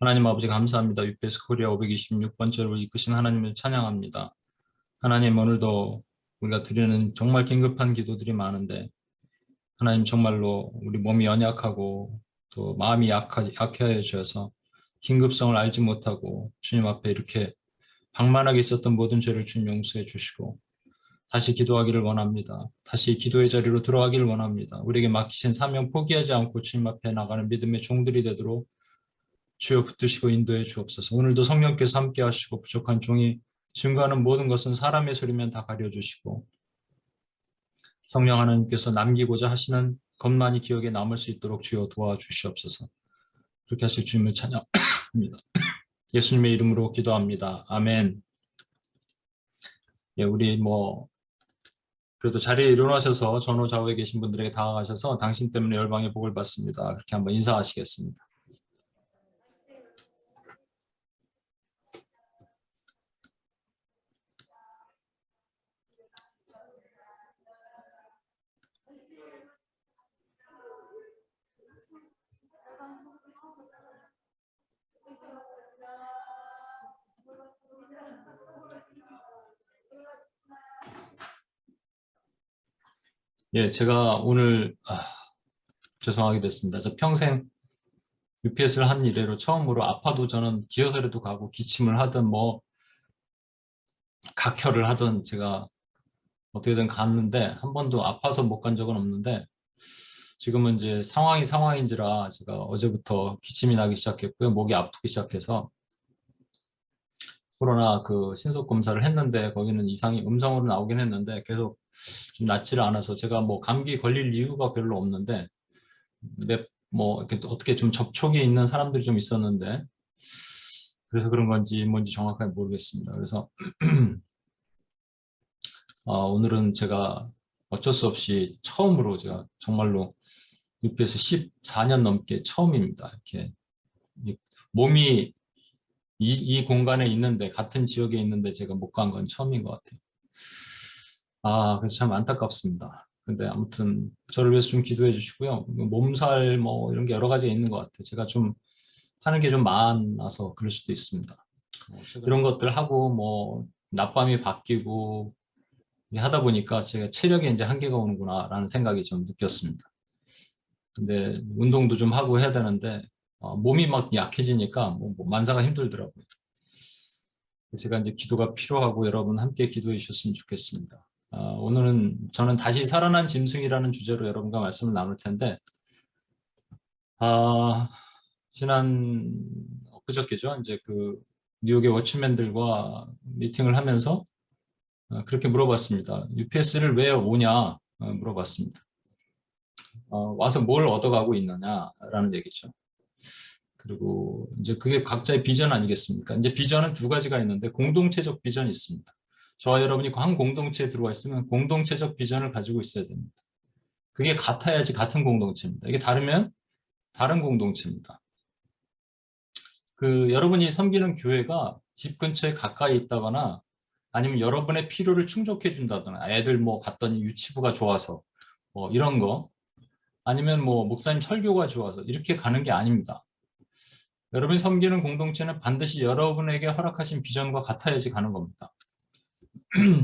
하나님 아버지 감사합니다. UPS 코리아 526번째로 이끄신 하나님을 찬양합니다. 하나님 오늘도 우리가 드리는 정말 긴급한 기도들이 많은데 하나님 정말로 우리 몸이 연약하고 또 마음이 약해 주셔서 긴급성을 알지 못하고 주님 앞에 이렇게 방만하게 있었던 모든 죄를 주님 용서해 주시고 다시 기도하기를 원합니다. 다시 기도의 자리로 들어가기를 원합니다. 우리에게 맡기신 사명 포기하지 않고 주님 앞에 나가는 믿음의 종들이 되도록 주여 붙드시고 인도해 주옵소서. 오늘도 성령께서 함께 하시고 부족한 종이 증거하는 모든 것은 사람의 소리면 다 가려주시고 성령 하나님께서 남기고자 하시는 것만이 기억에 남을 수 있도록 주여 도와주시옵소서. 그렇게 하실 주님을 찬양합니다. 예수님의 이름으로 기도합니다. 아멘. 예, 우리 그래도 자리에 일어나셔서 전후 좌우에 계신 분들에게 다가가셔서 당신 때문에 열방의 복을 받습니다. 그렇게 한번 인사하시겠습니다. 예, 제가 오늘 죄송하게 됐습니다. 저 평생 UPS를 한 이래로 처음으로 아파도 저는 기어서라도 가고 기침을 하든 각혈을 하든 제가 어떻게든 갔는데 한 번도 아파서 못 간 적은 없는데 지금은 이제 상황인지라 제가 어제부터 기침이 나기 시작했고요. 목이 아프기 시작해서 코로나 그 신속 검사를 했는데 거기는 이상이 음성으로 나오긴 했는데 계속 좀 낫지를 않아서 제가 감기 걸릴 이유가 별로 없는데 이렇게 어떻게 좀 접촉이 있는 사람들이 좀 있었는데 그래서 그런 건지 뭔지 정확하게 모르겠습니다. 그래서 오늘은 제가 어쩔 수 없이 처음으로 제가 정말로 UPS 14년 넘게 처음입니다. 이렇게 몸이 이 공간에 있는데 같은 지역에 있는데 제가 못 간 건 처음인 것 같아요. 그래서 참 안타깝습니다. 근데 아무튼 저를 위해서 좀 기도해 주시고요. 몸살 이런 게 여러 가지가 있는 것 같아요. 제가 좀 하는 게 좀 많아서 그럴 수도 있습니다. 이런 것들 하고 낮밤이 바뀌고 하다 보니까 제가 체력에 이제 한계가 오는구나라는 생각이 좀 느꼈습니다. 근데 운동도 좀 하고 해야 되는데 몸이 막 약해지니까 만사가 힘들더라고요. 제가 이제 기도가 필요하고 여러분 함께 기도해 주셨으면 좋겠습니다. 오늘은 저는 다시 살아난 짐승이라는 주제로 여러분과 말씀을 나눌 텐데 지난 엊그저께죠. 이제 그 뉴욕의 워치맨들과 미팅을 하면서 그렇게 물어봤습니다. UPS를 왜 오냐 물어봤습니다. 와서 뭘 얻어가고 있느냐라는 얘기죠. 그리고 이제 그게 각자의 비전 아니겠습니까? 이제 비전은 두 가지가 있는데 공동체적 비전이 있습니다. 저와 여러분이 한 공동체에 들어와 있으면 공동체적 비전을 가지고 있어야 됩니다. 그게 같아야지 같은 공동체입니다. 이게 다르면 다른 공동체입니다. 여러분이 섬기는 교회가 집 근처에 가까이 있다거나 아니면 여러분의 필요를 충족해 준다거나 애들 갔더니 유치부가 좋아서 이런 거 아니면 목사님 설교가 좋아서 이렇게 가는 게 아닙니다. 여러분이 섬기는 공동체는 반드시 여러분에게 허락하신 비전과 같아야지 가는 겁니다.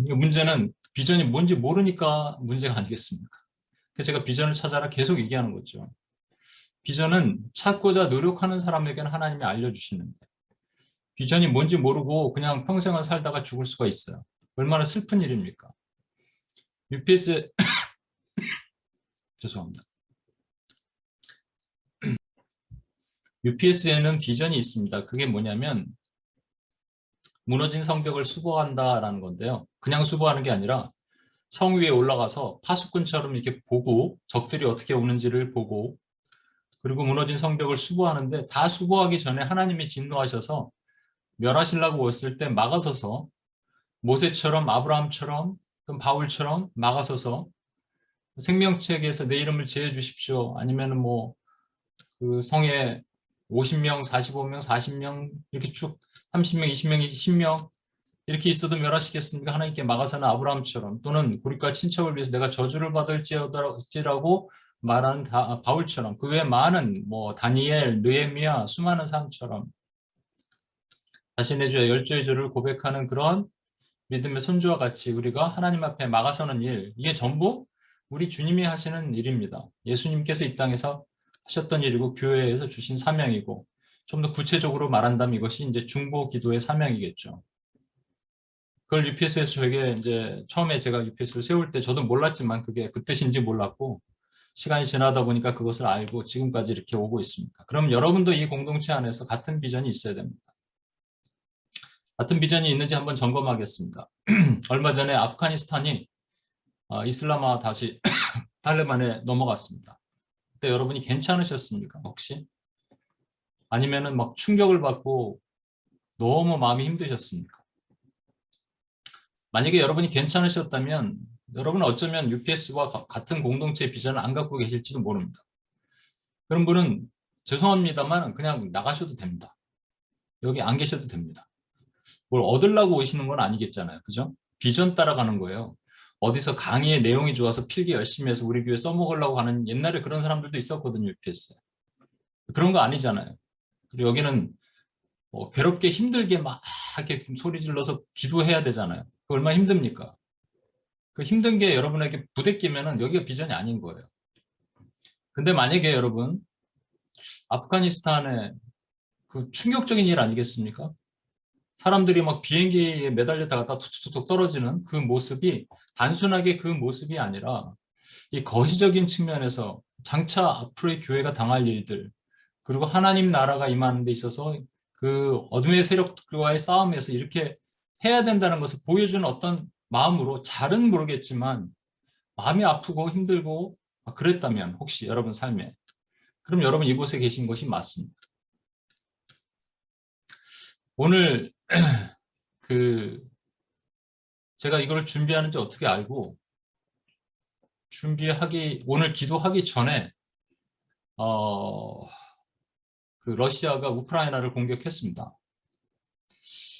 문제는 비전이 뭔지 모르니까 문제가 아니겠습니까? 그래서 제가 비전을 찾아라 계속 얘기하는 거죠. 비전은 찾고자 노력하는 사람에게는 하나님이 알려주시는데 비전이 뭔지 모르고 그냥 평생을 살다가 죽을 수가 있어요. 얼마나 슬픈 일입니까? UPS 죄송합니다. UPS에는 비전이 있습니다. 그게 뭐냐면 무너진 성벽을 수보한다라는 건데요. 그냥 수보하는 게 아니라 성 위에 올라가서 파수꾼처럼 이렇게 보고 적들이 어떻게 오는지를 보고 그리고 무너진 성벽을 수보하는데 다 수보하기 전에 하나님이 진노하셔서 멸하시려고 왔을 때 막아서서 모세처럼 아브라함처럼 바울처럼 막아서서 생명책에서 내 이름을 지어 주십시오. 아니면은 그 성에 50명, 45명, 40명 이렇게 쭉 30명, 20명, 10명 이렇게 있어도 멸하시겠습니까? 하나님께 막아서는 아브라함처럼 또는 고립과 친척을 위해서 내가 저주를 받을지라고 말하는 바울처럼 그 외에 많은 다니엘, 느헤미야 수많은 사람처럼 자신의 죄, 열조의 죄를 고백하는 그런 믿음의 손주와 같이 우리가 하나님 앞에 막아서는 일, 이게 전부 우리 주님이 하시는 일입니다. 예수님께서 이 땅에서 하셨던 일이고 교회에서 주신 사명이고, 좀 더 구체적으로 말한다면 이것이 이제 중보 기도의 사명이겠죠. 그걸 UPS에서 저에게 이제 처음에 제가 UPS를 세울 때 저도 몰랐지만 그게 그 뜻인지 몰랐고, 시간이 지나다 보니까 그것을 알고 지금까지 이렇게 오고 있습니다. 그럼 여러분도 이 공동체 안에서 같은 비전이 있어야 됩니다. 같은 비전이 있는지 한번 점검하겠습니다. 얼마 전에 아프가니스탄이 이슬람화 다시 탈레반에 넘어갔습니다. 그때 여러분이 괜찮으셨습니까? 혹시? 아니면은 막 충격을 받고 너무 마음이 힘드셨습니까? 만약에 여러분이 괜찮으셨다면 여러분은 어쩌면 UPS와 같은 공동체의 비전을 안 갖고 계실지도 모릅니다. 그런 분은 죄송합니다만 그냥 나가셔도 됩니다. 여기 안 계셔도 됩니다. 뭘 얻으려고 오시는 건 아니겠잖아요. 그죠? 비전 따라가는 거예요. 어디서 강의의 내용이 좋아서 필기 열심히 해서 우리 교회 써먹으려고 하는 옛날에 그런 사람들도 있었거든요. UPS에. 그런 거 아니잖아요. 그리고 여기는 괴롭게 힘들게 막 이렇게 소리 질러서 기도해야 되잖아요. 그 얼마나 힘듭니까? 그 힘든 게 여러분에게 부대끼면은 여기가 비전이 아닌 거예요. 근데 만약에 여러분 아프가니스탄에 그 충격적인 일 아니겠습니까? 사람들이 막 비행기에 매달렸다가 툭툭툭 떨어지는 그 모습이 단순하게 그 모습이 아니라 이 거시적인 측면에서 장차 앞으로의 교회가 당할 일들, 그리고 하나님 나라가 임하는 데 있어서 그 어둠의 세력들과의 싸움에서 이렇게 해야 된다는 것을 보여주는 어떤 마음으로, 잘은 모르겠지만 마음이 아프고 힘들고 그랬다면 혹시 여러분 삶에, 그럼 여러분 이곳에 계신 것이 맞습니다. 오늘 제가 이걸 준비하는지 어떻게 알고, 오늘 기도하기 전에 러시아가 우크라이나를 공격했습니다.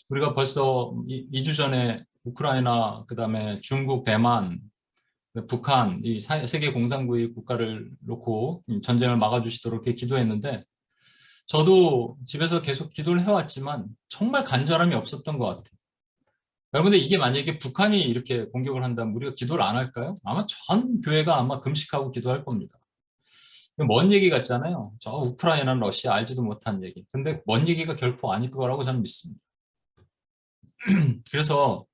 우리가 벌써 2주 전에 우크라이나, 그다음에 중국, 대만, 북한, 이 세계 공산주의 국가를 놓고 전쟁을 막아주시도록 이렇게 기도했는데, 저도 집에서 계속 기도를 해왔지만 정말 간절함이 없었던 것 같아요. 여러분들, 이게 만약에 북한이 이렇게 공격을 한다면 우리가 기도를 안 할까요? 아마 전 교회가 아마 금식하고 기도할 겁니다. 먼 얘기 같잖아요. 저 우크라이나는 러시아 알지도 못한 얘기. 근데 먼 얘기가 결코 아닐 거라고 저는 믿습니다. 그래서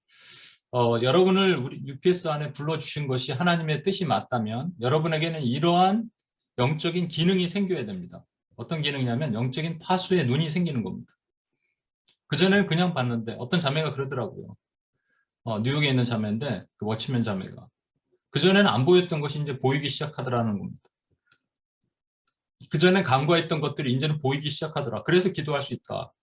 여러분을 우리 UPS 안에 불러주신 것이 하나님의 뜻이 맞다면 여러분에게는 이러한 영적인 기능이 생겨야 됩니다. 어떤 기능이냐면 영적인 파수의 눈이 생기는 겁니다. 그전에는 그냥 봤는데, 어떤 자매가 그러더라고요. 뉴욕에 있는 자매인데, 그 워치맨 자매가. 그전에는 안 보였던 것이 이제 보이기 시작하더라는 겁니다. 그전에 간과했던 것들이 이제는 보이기 시작하더라. 그래서 기도할 수 있다.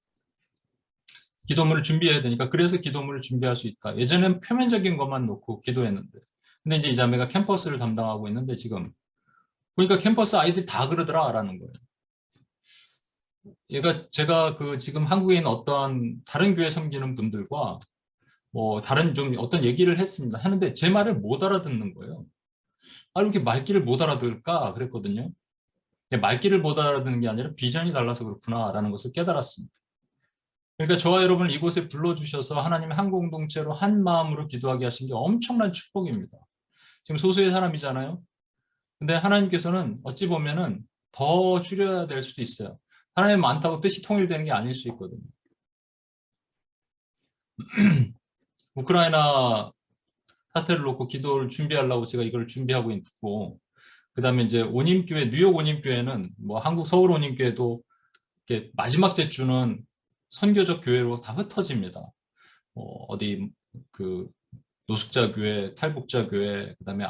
기도문을 준비해야 되니까 그래서 기도문을 준비할 수 있다. 예전엔 표면적인 것만 놓고 기도했는데, 근데 이제 이 자매가 캠퍼스를 담당하고 있는데 지금 보니까 캠퍼스 아이들이 다 그러더라라는 거예요. 제가 지금 한국에 있는 어떤 다른 교회 섬기는 분들과 다른 좀 어떤 얘기를 했습니다. 하는데 제 말을 못 알아듣는 거예요. 이렇게 말귀를 못 알아들을까 그랬거든요. 말귀를 못 알아듣는 게 아니라 비전이 달라서 그렇구나라는 것을 깨달았습니다. 그러니까 저와 여러분을 이곳에 불러주셔서 하나님의 한 공동체로 한 마음으로 기도하게 하신 게 엄청난 축복입니다. 지금 소수의 사람이잖아요. 근데 하나님께서는 어찌 보면은 더 줄여야 될 수도 있어요. 하나님 많다고 뜻이 통일되는 게 아닐 수 있거든요. 우크라이나 사태를 놓고 기도를 준비하려고 제가 이걸 준비하고 있고, 그 다음에 이제 온임교회, 뉴욕 온임교회는 한국 서울 온임교회도 이렇게 마지막 제주는 선교적 교회로 다 흩어집니다. 어디 노숙자 교회, 탈북자 교회, 그다음에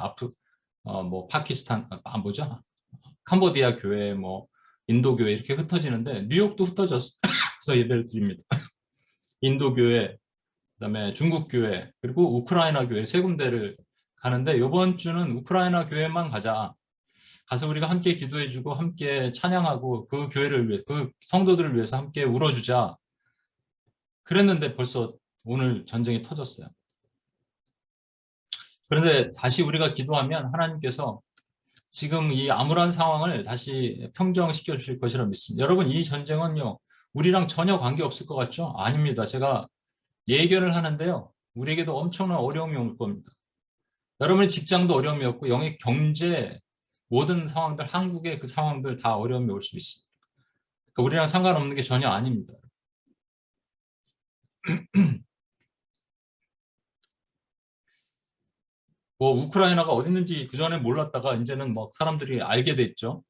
파키스탄, 뭐죠? 캄보디아 교회, 인도 교회 이렇게 흩어지는데 뉴욕도 흩어져서 예배를 드립니다. 인도 교회, 그다음에 중국 교회, 그리고 우크라이나 교회 세 군데를 가는데, 이번 주는 우크라이나 교회만 가자. 가서 우리가 함께 기도해주고 함께 찬양하고 그 교회를 위해, 그 성도들을 위해서 함께 울어주자. 그랬는데 벌써 오늘 전쟁이 터졌어요. 그런데 다시 우리가 기도하면 하나님께서 지금 이 암울한 상황을 다시 평정시켜 주실 것이라 믿습니다. 여러분, 이 전쟁은요, 우리랑 전혀 관계없을 것 같죠? 아닙니다. 제가 예견을 하는데요. 우리에게도 엄청난 어려움이 올 겁니다. 여러분의 직장도 어려움이 없고 영의 경제 모든 상황들, 한국의 그 상황들 다 어려움이 올 수 있습니다. 그러니까 우리랑 상관없는 게 전혀 아닙니다. 뭐 우크라이나가 어디 있는지 그전에 몰랐다가 이제는 막 사람들이 알게 됐죠.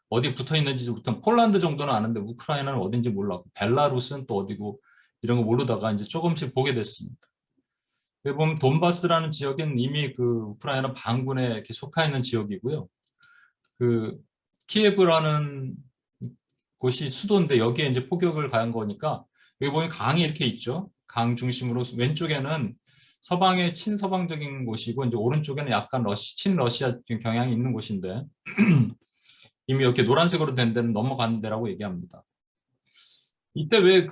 어디 붙어 있는지부터 폴란드 정도는 아는데 우크라이나는 어딘지 몰랐고 벨라루스는 또 어디고 이런 거 모르다가 이제 조금씩 보게 됐습니다. 여기 보면 돈바스라는 지역은 이미 그 우크라이나 반군에 이렇게 속해 있는 지역이고요. 그 키예브라는 곳이 수도인데 여기에 이제 포격을 가한 거니까 여기 보면 강이 이렇게 있죠. 강 중심으로 왼쪽에는 서방의 친서방적인 곳이고 이제 오른쪽에는 약간 친러시아 경향이 있는 곳인데 이미 이렇게 노란색으로 된 데는 넘어간 데라고 얘기합니다. 이때 왜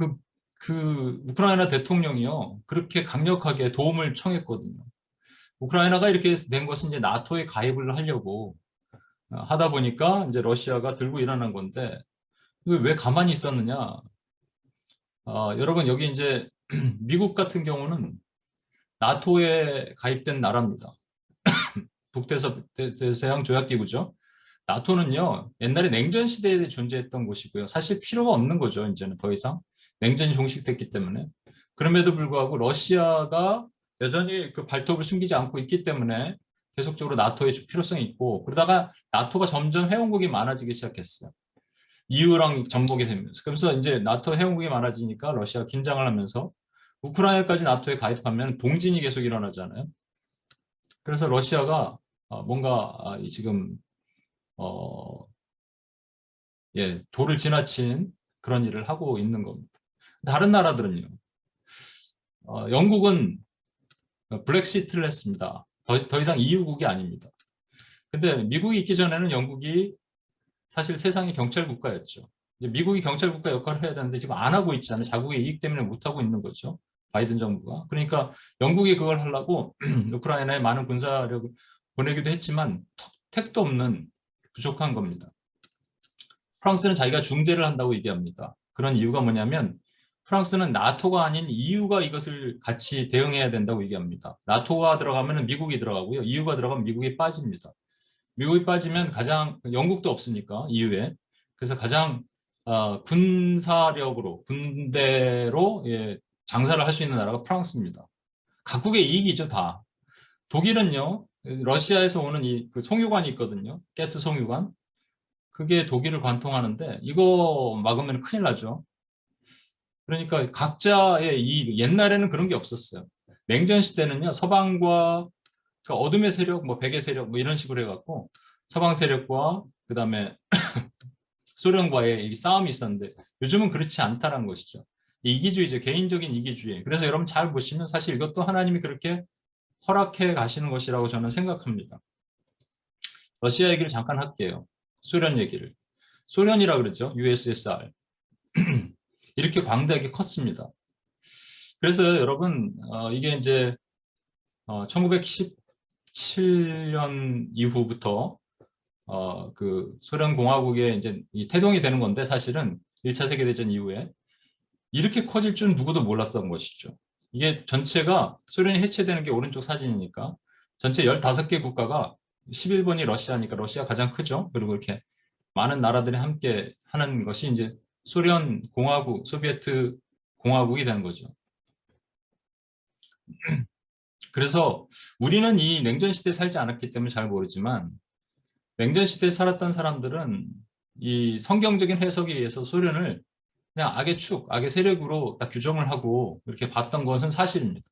그 우크라이나 대통령이요 그렇게 강력하게 도움을 청했거든요. 우크라이나가 이렇게 된 것은 이제 나토에 가입을 하려고 하다 보니까 이제 러시아가 들고 일어난 건데 왜 가만히 있었느냐? 여러분 여기 이제 미국 같은 경우는 나토에 가입된 나라입니다. 북대서양 조약기구죠. 나토는요 옛날에 냉전 시대에 존재했던 곳이고요. 사실 필요가 없는 거죠. 이제는 더 이상 냉전이 종식됐기 때문에. 그럼에도 불구하고 러시아가 여전히 그 발톱을 숨기지 않고 있기 때문에 계속적으로 나토의 필요성이 있고 그러다가 나토가 점점 회원국이 많아지기 시작했어요. EU랑 접목이 되면서. 그래서 이제 나토 회원국이 많아지니까 러시아가 긴장을 하면서 우크라이나까지 나토에 가입하면 동진이 계속 일어나잖아요. 그래서 러시아가 뭔가 지금 도를 지나친 그런 일을 하고 있는 겁니다. 다른 나라들은요. 영국은 브렉시트를 했습니다. 더 이상 EU국이 아닙니다. 근데 미국이 있기 전에는 영국이 사실 세상의 경찰 국가였죠. 미국이 경찰 국가 역할을 해야 되는데 지금 안 하고 있잖아요. 자국의 이익 때문에 못 하고 있는 거죠. 바이든 정부가. 그러니까 영국이 그걸 하려고 우크라이나에 많은 군사력을 보내기도 했지만 택도 없는 부족한 겁니다. 프랑스는 자기가 중재를 한다고 얘기합니다. 그런 이유가 뭐냐면 프랑스는 나토가 아닌 EU가 이것을 같이 대응해야 된다고 얘기합니다. 나토가 들어가면 미국이 들어가고요. EU가 들어가면 미국이 빠집니다. 미국이 빠지면 가장 영국도 없으니까 EU에 그래서 가장 군사력으로 군대로 장사를 할 수 있는 나라가 프랑스입니다. 각국의 이익이죠 다. 독일은요 러시아에서 오는 그 송유관이 있거든요. 가스 송유관 그게 독일을 관통하는데 이거 막으면 큰일 나죠. 그러니까 각자의 이익 옛날에는 그런 게 없었어요. 냉전 시대는요 서방과 그러니까 어둠의 세력, 뭐 백의 세력, 뭐 이런 식으로 해갖고 서방 세력과 그 다음에 소련과의 이 싸움이 있었는데 요즘은 그렇지 않다는 것이죠. 이기주의죠. 개인적인 이기주의. 그래서 여러분 잘 보시면 사실 이것도 하나님이 그렇게 허락해 가시는 것이라고 저는 생각합니다. 러시아 얘기를 잠깐 할게요. 소련 얘기를. 소련이라 그러죠. USSR. 이렇게 광대하게 컸습니다. 그래서 여러분 이게 이제 1917년 이후부터 그 소련 공화국에 이제 태동이 되는 건데 사실은 1차 세계대전 이후에 이렇게 커질 줄 누구도 몰랐던 것이죠. 이게 전체가 소련이 해체되는 게 오른쪽 사진이니까 전체 15개 국가가 11번이 러시아니까 러시아 가장 크죠. 그리고 이렇게 많은 나라들이 함께 하는 것이 이제 소련 공화국, 소비에트 공화국이 되는 거죠. 그래서 우리는 이 냉전 시대에 살지 않았기 때문에 잘 모르지만 냉전 시대에 살았던 사람들은 이 성경적인 해석에 의해서 소련을 그냥 악의 축, 악의 세력으로 딱 규정을 하고 이렇게 봤던 것은 사실입니다.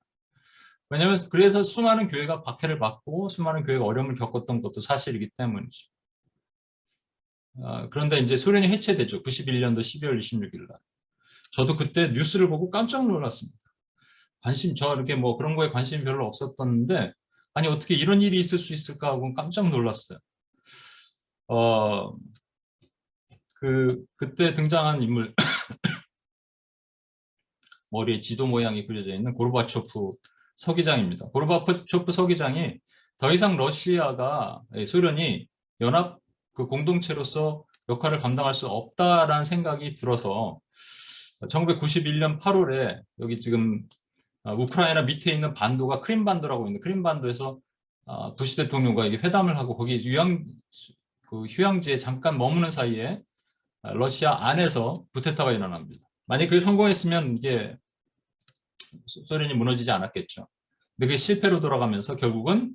왜냐하면 그래서 수많은 교회가 박해를 받고 수많은 교회가 어려움을 겪었던 것도 사실이기 때문이죠. 그런데 이제 소련이 해체되죠. 91년도 12월 26일 날. 저도 그때 뉴스를 보고 깜짝 놀랐습니다. 저 이렇게 뭐 그런 거에 관심이 별로 없었던데 아니 어떻게 이런 일이 있을 수 있을까 하고 깜짝 놀랐어요. 그때 등장한 인물 머리에 지도 모양이 그려져 있는 고르바초프 서기장입니다. 고르바초프 서기장이 더 이상 러시아가 소련이 연합 그 공동체로서 역할을 감당할 수 없다라는 생각이 들어서 1991년 8월에 여기 지금 우크라이나 밑에 있는 반도가 크림반도라고 있는데 크림반도에서 부시 대통령과 이게 회담을 하고 거기 그 휴양지에 잠깐 머무는 사이에 러시아 안에서 쿠데타가 일어납니다. 만약 그게 성공했으면 이게 소련이 무너지지 않았겠죠. 근데 그게 실패로 돌아가면서 결국은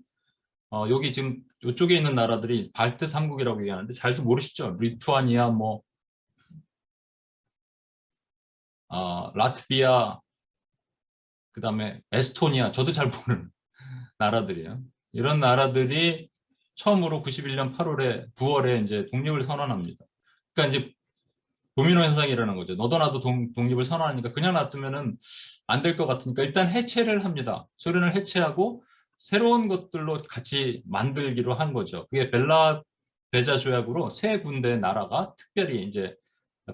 여기 지금 이쪽에 있는 나라들이 발트 3국이라고 얘기하는데 잘도 모르시죠? 리투아니아, 뭐 라트비아, 그다음에 에스토니아, 저도 잘 모르는 나라들이에요. 이런 나라들이 처음으로 91년 8월에 9월에 이제 독립을 선언합니다. 그러니까 이제 도미노 현상이라는 거죠. 너도 나도 독립을 선언하니까 그냥 놔두면은 안 될 것 같으니까 일단 해체를 합니다. 소련을 해체하고 새로운 것들로 같이 만들기로 한 거죠. 그게 벨라베자 조약으로 세 군데 나라가 특별히 이제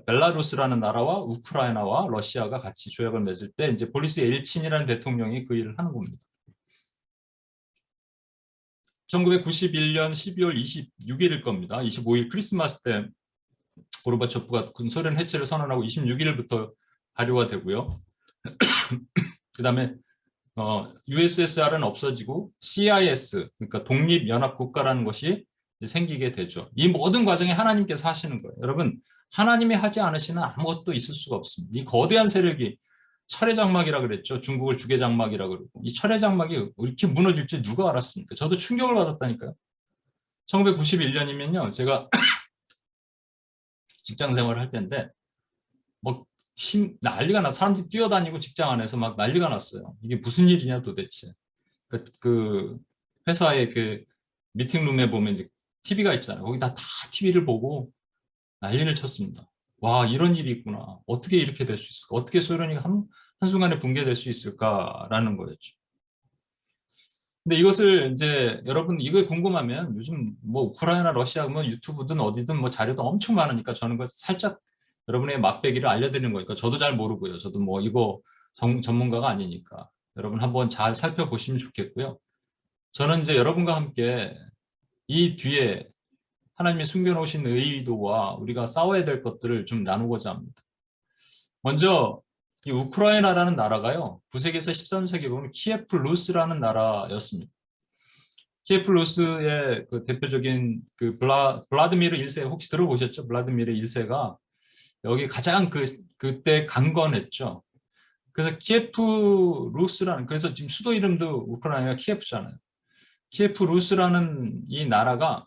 벨라루스라는 나라와 우크라이나와 러시아가 같이 조약을 맺을 때 이제 보리스 엘친이라는 대통령이 그 일을 하는 겁니다. 1991년 12월 26일일 겁니다. 25일 크리스마스 때 고르바초프가 소련 해체를 선언하고 26일부터 발효가 되고요. 그 다음에 USSR은 없어지고 CIS, 그러니까 독립연합국가라는 것이 생기게 되죠. 이 모든 과정에 하나님께서 하시는 거예요. 여러분, 하나님이 하지 않으시는 아무것도 있을 수가 없습니다. 이 거대한 세력이 철의 장막이라 그랬죠. 중국을 주계장막이라 그러고. 이 철의 장막이 이렇게 무너질 줄 누가 알았습니까? 저도 충격을 받았다니까요. 1991년이면요. 제가 직장 생활을 할 때인데 뭐 난리가 나 사람들이 뛰어다니고 직장 안에서 막 난리가 났어요. 이게 무슨 일이냐 도대체. 그 회사의 그 미팅룸에 보면 이제 TV가 있잖아요. 거기다 다 TV를 보고 난리를 쳤습니다. 와, 이런 일이 있구나. 어떻게 이렇게 될 수 있을까? 어떻게 소련이 한순간에 붕괴될 수 있을까라는 거였죠. 근데 이것을 이제 여러분 이거 궁금하면 요즘 뭐 우크라이나 러시아 뭐 유튜브든 어디든 뭐 자료도 엄청 많으니까 저는 그 살짝 여러분의 맛배기를 알려드리는 거니까 저도 잘 모르고요. 저도 뭐 이거 전문가가 아니니까 여러분 한번 잘 살펴보시면 좋겠고요. 저는 이제 여러분과 함께 이 뒤에 하나님이 숨겨놓으신 의도와 우리가 싸워야 될 것들을 좀 나누고자 합니다. 먼저 이 우크라이나라는 나라가요. 9세기에서 13세기 보면 키예프 루스라는 나라였습니다. 키예프 루스의 그 대표적인 그 블라드미르 1세 혹시 들어보셨죠? 블라드미르 1세가 여기 가장 그때 강건했죠. 그래서 키예프 루스라는 그래서 지금 수도 이름도 우크라이나가 키예프잖아요. 키예프 루스라는 이 나라가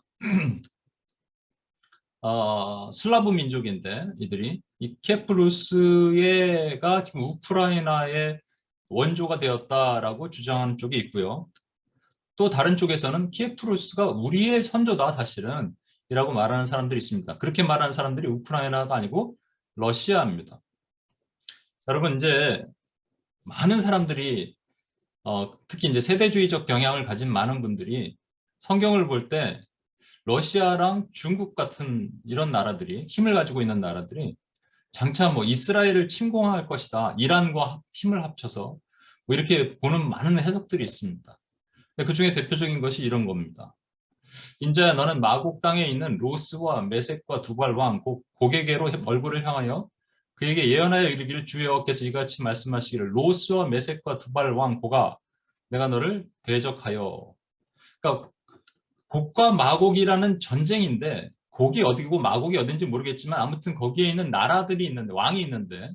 슬라브 민족인데 이들이 이 키예프 루스가 지금 우크라이나의 원조가 되었다라고 주장하는 쪽이 있고요. 또 다른 쪽에서는 키예프 루스가 우리의 선조다 사실은 이라고 말하는 사람들이 있습니다. 그렇게 말하는 사람들이 우크라이나가 아니고 러시아입니다. 여러분 이제 많은 사람들이 특히 이제 세대주의적 경향을 가진 많은 분들이 성경을 볼 때 러시아랑 중국 같은 이런 나라들이 힘을 가지고 있는 나라들이 장차 뭐 이스라엘을 침공할 것이다. 이란과 힘을 합쳐서 뭐 이렇게 보는 많은 해석들이 있습니다. 그 중에 대표적인 것이 이런 겁니다. 인자야 너는 마곡 땅에 있는 로스와 메섹과 두발 왕 고개게로 얼굴을 향하여 그에게 예언하여 이르기를 주 여호와께서 이같이 말씀하시기를 로스와 메섹과 두발 왕 고가 내가 너를 대적하여. 그러니까 곡과 마곡이라는 전쟁인데 곡이 어디고 마곡이 어딘지 모르겠지만 아무튼 거기에 있는 나라들이 있는데 왕이 있는데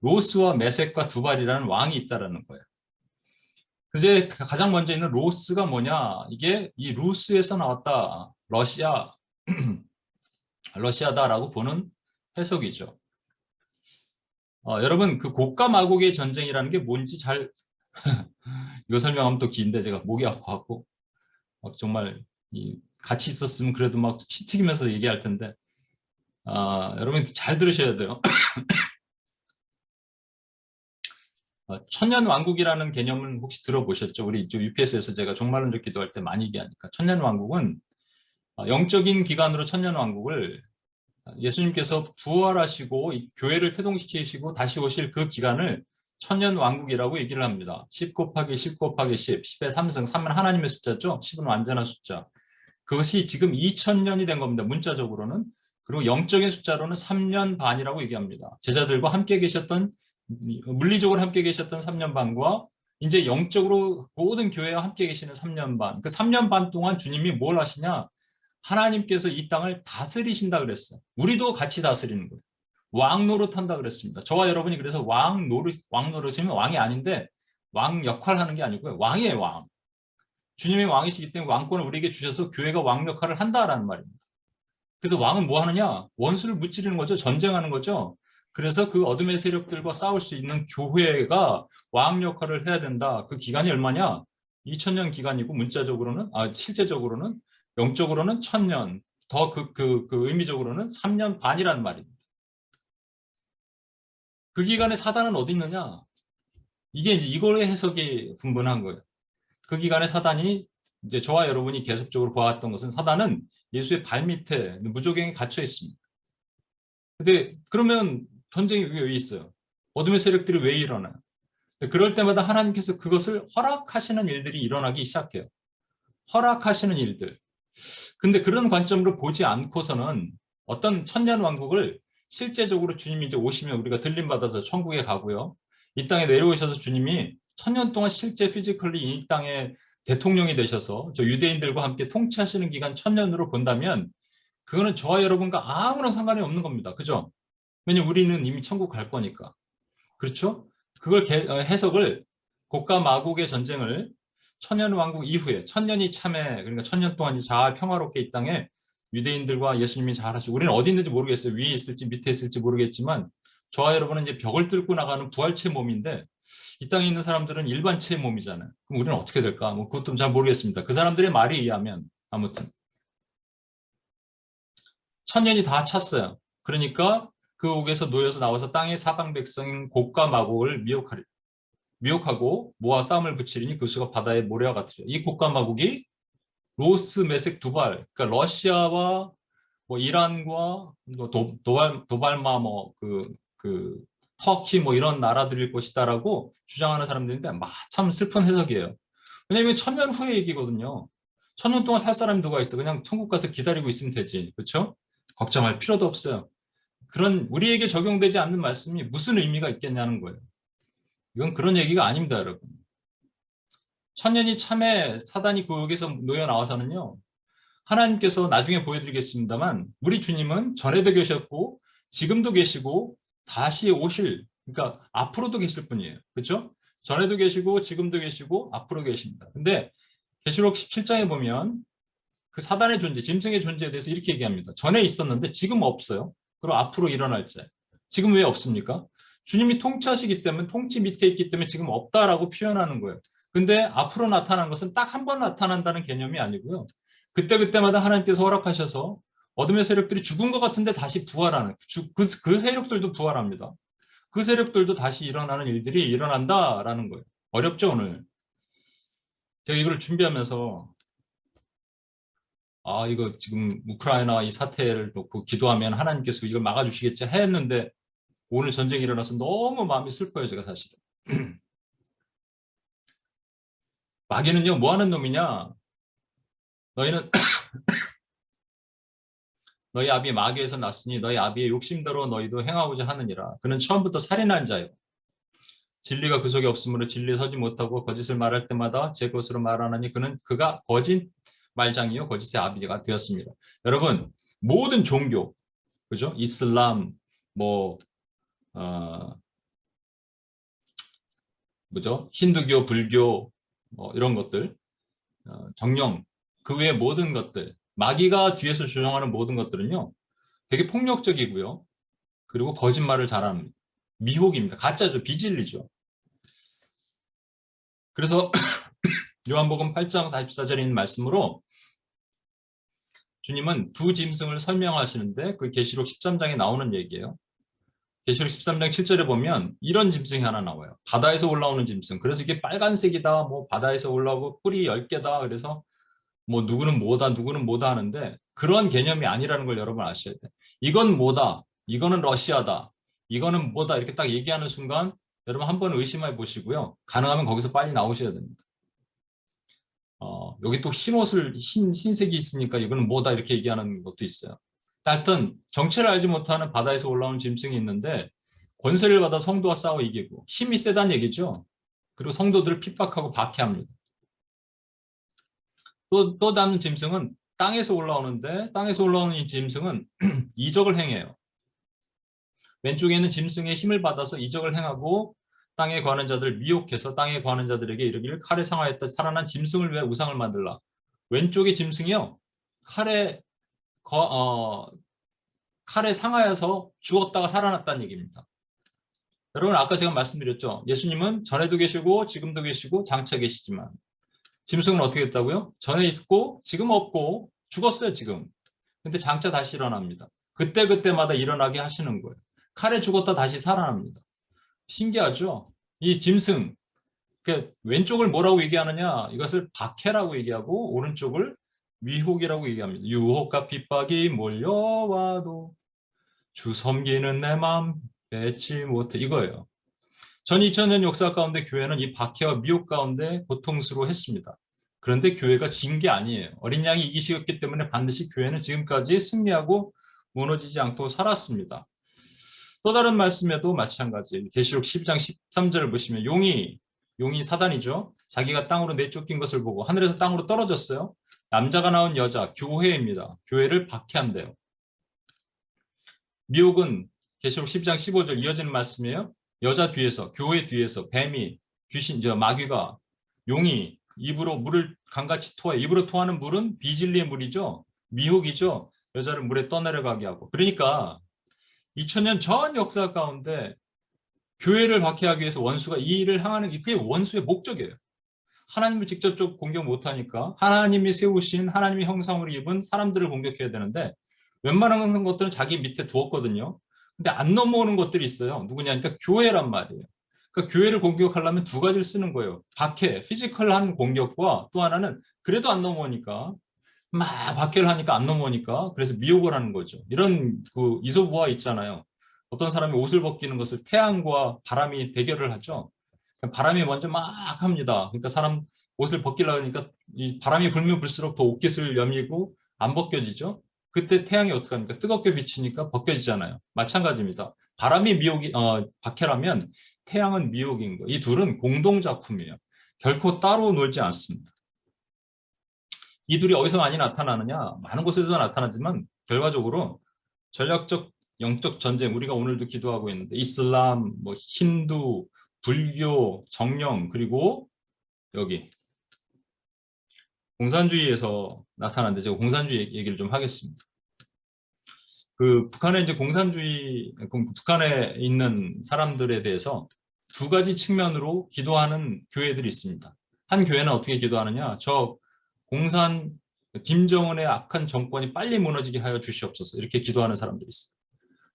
로스와 메섹과 두발이라는 왕이 있다라는 거예요. 그제 가장 먼저 있는 로스가 뭐냐? 이게 이 루스에서 나왔다. 러시아다라고 보는 해석이죠. 여러분 그 곡과 마곡의 전쟁이라는 게 뭔지 잘 이거 설명하면 또 긴데 제가 목이 아파갖고 막 정말 같이 있었으면 그래도 막 침 튀기면서 얘기할 텐데 여러분 잘 들으셔야 돼요. 천년왕국이라는 개념은 혹시 들어보셨죠? 우리 UPS에서 제가 종말론적 기도할 때 많이 얘기하니까 천년왕국은 영적인 기간으로 천년왕국을 예수님께서 부활하시고 교회를 태동시키시고 다시 오실 그 기간을 천년왕국이라고 얘기를 합니다. 10 곱하기 10 곱하기 10, 10의 3승, 3은 하나님의 숫자죠. 10은 완전한 숫자. 그것이 지금 2000년이 된 겁니다. 문자적으로는. 그리고 영적인 숫자로는 3년 반이라고 얘기합니다. 제자들과 함께 계셨던, 물리적으로 함께 계셨던 3년 반과 이제 영적으로 모든 교회와 함께 계시는 3년 반. 그 3년 반 동안 주님이 뭘 하시냐? 하나님께서 이 땅을 다스리신다 그랬어요. 우리도 같이 다스리는 거예요. 왕 노릇한다 그랬습니다. 저와 여러분이 그래서 왕 노릇이면 왕이 아닌데 왕 역할 하는 게 아니고요. 왕이에요, 왕. 주님이 왕이시기 때문에 왕권을 우리에게 주셔서 교회가 왕 역할을 한다라는 말입니다. 그래서 왕은 뭐 하느냐? 원수를 무찌르는 거죠. 전쟁하는 거죠. 그래서 그 어둠의 세력들과 싸울 수 있는 교회가 왕 역할을 해야 된다. 그 기간이 얼마냐? 2000년 기간이고 문자적으로는, 실제적으로는, 영적으로는 1000년, 더 그 의미적으로는 3년 반이라는 말입니다. 그 기간에 사단은 어디 있느냐? 이게 이제 이거의 해석이 분분한 거예요. 그 기간에 사단이 이제 저와 여러분이 계속적으로 보았던 것은 사단은 예수의 발 밑에 무조갱에 갇혀 있습니다. 근데 그러면 전쟁이 왜 있어요? 어둠의 세력들이 왜 일어나요? 그럴 때마다 하나님께서 그것을 허락하시는 일들이 일어나기 시작해요. 허락하시는 일들. 근데 그런 관점으로 보지 않고서는 어떤 천년 왕국을 실제적으로 주님이 이제 오시면 우리가 들림받아서 천국에 가고요. 이 땅에 내려오셔서 주님이 천년 동안 실제 피지컬리 이 땅에 대통령이 되셔서 저 유대인들과 함께 통치하시는 기간 천년으로 본다면 그거는 저와 여러분과 아무런 상관이 없는 겁니다. 그죠? 왜냐면 우리는 이미 천국 갈 거니까. 그렇죠? 그걸 해석을 고가 마국의 전쟁을 천년 왕국 이후에 천년이 참에 그러니까 천년 동안 잘 평화롭게 이 땅에 유대인들과 예수님이 잘 하시고 우리는 어디 있는지 모르겠어요. 위에 있을지 밑에 있을지 모르겠지만 저와 여러분은 이제 벽을 뚫고 나가는 부활체 몸인데 이 땅에 있는 사람들은 일반체 몸이잖아요. 그럼 우리는 어떻게 될까? 뭐 그것도 잘 모르겠습니다. 그 사람들의 말에 의하면 아무튼 천년이 다 찼어요. 그러니까 그 옥에서 놓여서 나와서 땅의 사방 백성인 곡과 마곡을 미혹하고 모아 싸움을 붙이리니 그 수가 바다의 모래와 같으리라. 이 곡과 마곡이 로스, 메섹, 두발, 그러니까 러시아와 뭐 이란과 도발마 그 터키 뭐 이런 나라들일 것이다라고 주장하는 사람들인데 참 슬픈 해석이에요. 왜냐하면 천년 후의 얘기거든요. 천년 동안 살 사람이 누가 있어? 그냥 천국 가서 기다리고 있으면 되지, 그렇죠? 걱정할 필요도 없어요. 그런 우리에게 적용되지 않는 말씀이 무슨 의미가 있겠냐는 거예요. 이건 그런 얘기가 아닙니다, 여러분. 천년이 참에 사단이 그 여기서 놓여 나와서는요. 하나님께서 나중에 보여드리겠습니다만 우리 주님은 전에도 계셨고 지금도 계시고 다시 오실 그러니까 앞으로도 계실 분이에요. 그렇죠? 전에도 계시고 지금도 계시고 앞으로 계십니다. 근데 계시록 17장에 보면 그 사단의 존재, 짐승의 존재에 대해서 이렇게 얘기합니다. 전에 있었는데 지금 없어요. 그리고 앞으로 일어날 자. 지금 왜 없습니까? 주님이 통치하시기 때문에 통치 밑에 있기 때문에 지금 없다라고 표현하는 거예요. 근데 앞으로 나타난 것은 딱 한 번 나타난다는 개념이 아니고요. 그때그때마다 하나님께서 허락하셔서 어둠의 세력들이 죽은 것 같은데 다시 부활하는 그 세력들도 부활합니다. 그 세력들도 다시 일어나는 일들이 일어난다라는 거예요. 어렵죠 오늘? 제가 이걸 준비하면서 이거 지금 우크라이나 이 사태를 놓고 기도하면 하나님께서 이걸 막아주시겠지 했는데 오늘 전쟁이 일어나서 너무 마음이 슬퍼요 제가 사실은. 마귀는요 뭐 하는 놈이냐? 너희는 너희 아비 마귀에서 났으니 너희 아비의 욕심대로 너희도 행하고자 하느니라. 그는 처음부터 살인한 자요. 진리가 그 속에 없으므로 진리에 서지 못하고 거짓을 말할 때마다 제 것으로 말하나니 그가 거짓 말장이요 거짓의 아비가 되었습니다. 여러분 모든 종교 그죠? 이슬람 뭐 뭐죠? 힌두교, 불교 이런 것들 정령 그 외의 모든 것들 마귀가 뒤에서 주장하는 모든 것들은요 되게 폭력적이고요. 그리고 거짓말을 잘하는 미혹입니다. 가짜죠. 비진리죠. 그래서 요한복음 8장 44절에 있는 말씀으로 주님은 두 짐승을 설명하시는데 그 계시록 13장에 나오는 얘기예요. 계시록 13장 7절에 보면 이런 짐승이 하나 나와요. 바다에서 올라오는 짐승. 그래서 이게 빨간색이다. 뭐 바다에서 올라오고 뿔이 10개다. 그래서 뭐 누구는 뭐다 하는데 그런 개념이 아니라는 걸 여러분 아셔야 돼요. 이건 뭐다. 이거는 러시아다. 이거는 뭐다. 이렇게 딱 얘기하는 순간 여러분 한번 의심해 보시고요. 가능하면 거기서 빨리 나오셔야 됩니다. 여기 또 흰색이 있으니까 이거는 뭐다 이렇게 얘기하는 것도 있어요. 하여튼 정체를 알지 못하는 바다에서 올라오는 짐승이 있는데 권세를 받아 성도와 싸워 이기고 힘이 세다는 얘기죠. 그리고 성도들을 핍박하고 박해합니다. 또 다른 짐승은 땅에서 올라오는데 땅에서 올라오는 이 짐승은 이적을 행해요. 왼쪽에 있는 짐승의 힘을 받아서 이적을 행하고 땅에 거하는 자들을 미혹해서 땅에 거하는 자들에게 이르기를 칼에 상하였다 살아난 짐승을 위해 우상을 만들라. 왼쪽의 짐승이요. 거, 어, 칼에 상하여서 죽었다가 살아났다는 얘기입니다. 여러분 아까 제가 말씀드렸죠. 예수님은 전에도 계시고 지금도 계시고 장차 계시지만 짐승은 어떻게 했다고요? 전에 있고 지금 없고 죽었어요 지금. 근데 장차 다시 일어납니다. 그때그때마다 일어나게 하시는 거예요. 칼에 죽었다 다시 살아납니다. 신기하죠? 이 짐승 왼쪽을 뭐라고 얘기하느냐? 이것을 박해라고 얘기하고 오른쪽을 위혹이라고 얘기합니다. 유혹과 핍박이 몰려와도 주 섬기는 내 맘 빼지 못해 이거예요. 전 2000년 역사 가운데 교회는 이 박해와 미혹 가운데 고통스러워했습니다. 그런데 교회가 진 게 아니에요. 어린 양이 이기시었기 때문에 반드시 교회는 지금까지 승리하고 무너지지 않고 살았습니다. 또 다른 말씀에도 마찬가지 계시록 12장 13절을 보시면 용이 사단이죠. 자기가 땅으로 내쫓긴 것을 보고 하늘에서 땅으로 떨어졌어요. 남자가 낳은 여자 교회입니다. 교회를 박해한대요. 미혹은 계시록 12장 15절 이어지는 말씀이에요. 여자 뒤에서 교회 뒤에서 뱀이 귀신 마귀가 용이 입으로 물을 강같이 토해 입으로 토하는 물은 비진리의 물이죠. 미혹이죠. 여자를 물에 떠내려가게 하고 그러니까 2000년 전 역사 가운데 교회를 박해하기 위해서 원수가 이 일을 행하는 게 그게 원수의 목적이에요. 하나님을 직접적으로 공격 못하니까 하나님이 세우신 하나님의 형상으로 입은 사람들을 공격해야 되는데 웬만한 것들은 자기 밑에 두었거든요. 근데 안 넘어오는 것들이 있어요. 누구냐? 그러니까 교회란 말이에요. 그러니까 교회를 공격하려면 두 가지를 쓰는 거예요. 박해, 피지컬한 공격과 또 하나는 그래도 안 넘어오니까 막 박해를 하니까 안 넘어오니까 그래서 미혹을 하는 거죠. 이런 그 이소부화 있잖아요. 어떤 사람이 옷을 벗기는 것을 태양과 바람이 대결을 하죠. 바람이 먼저 막 합니다. 그러니까 사람 옷을 벗기려고 하니까 이 바람이 불면 불수록 더 옷깃을 여미고 안 벗겨지죠. 그때 태양이 어떻게 합니까? 뜨겁게 비치니까 벗겨지잖아요. 마찬가지입니다. 바람이 박해라면 태양은 미혹인 거. 이 둘은 공동 작품이에요. 결코 따로 놀지 않습니다. 이 둘이 어디서 많이 나타나느냐? 많은 곳에서 나타나지만 결과적으로 전략적 영적 전쟁 우리가 오늘도 기도하고 있는데 이슬람, 힌두, 불교, 정령 그리고 여기 공산주의에서 나타났는데 제가 공산주의 얘기를 좀 하겠습니다. 그 북한에 이제 북한에 있는 사람들에 대해서 두 가지 측면으로 기도하는 교회들이 있습니다. 한 교회는 어떻게 기도하느냐? 김정은의 악한 정권이 빨리 무너지게 하여 주시옵소서 이렇게 기도하는 사람들이 있어요.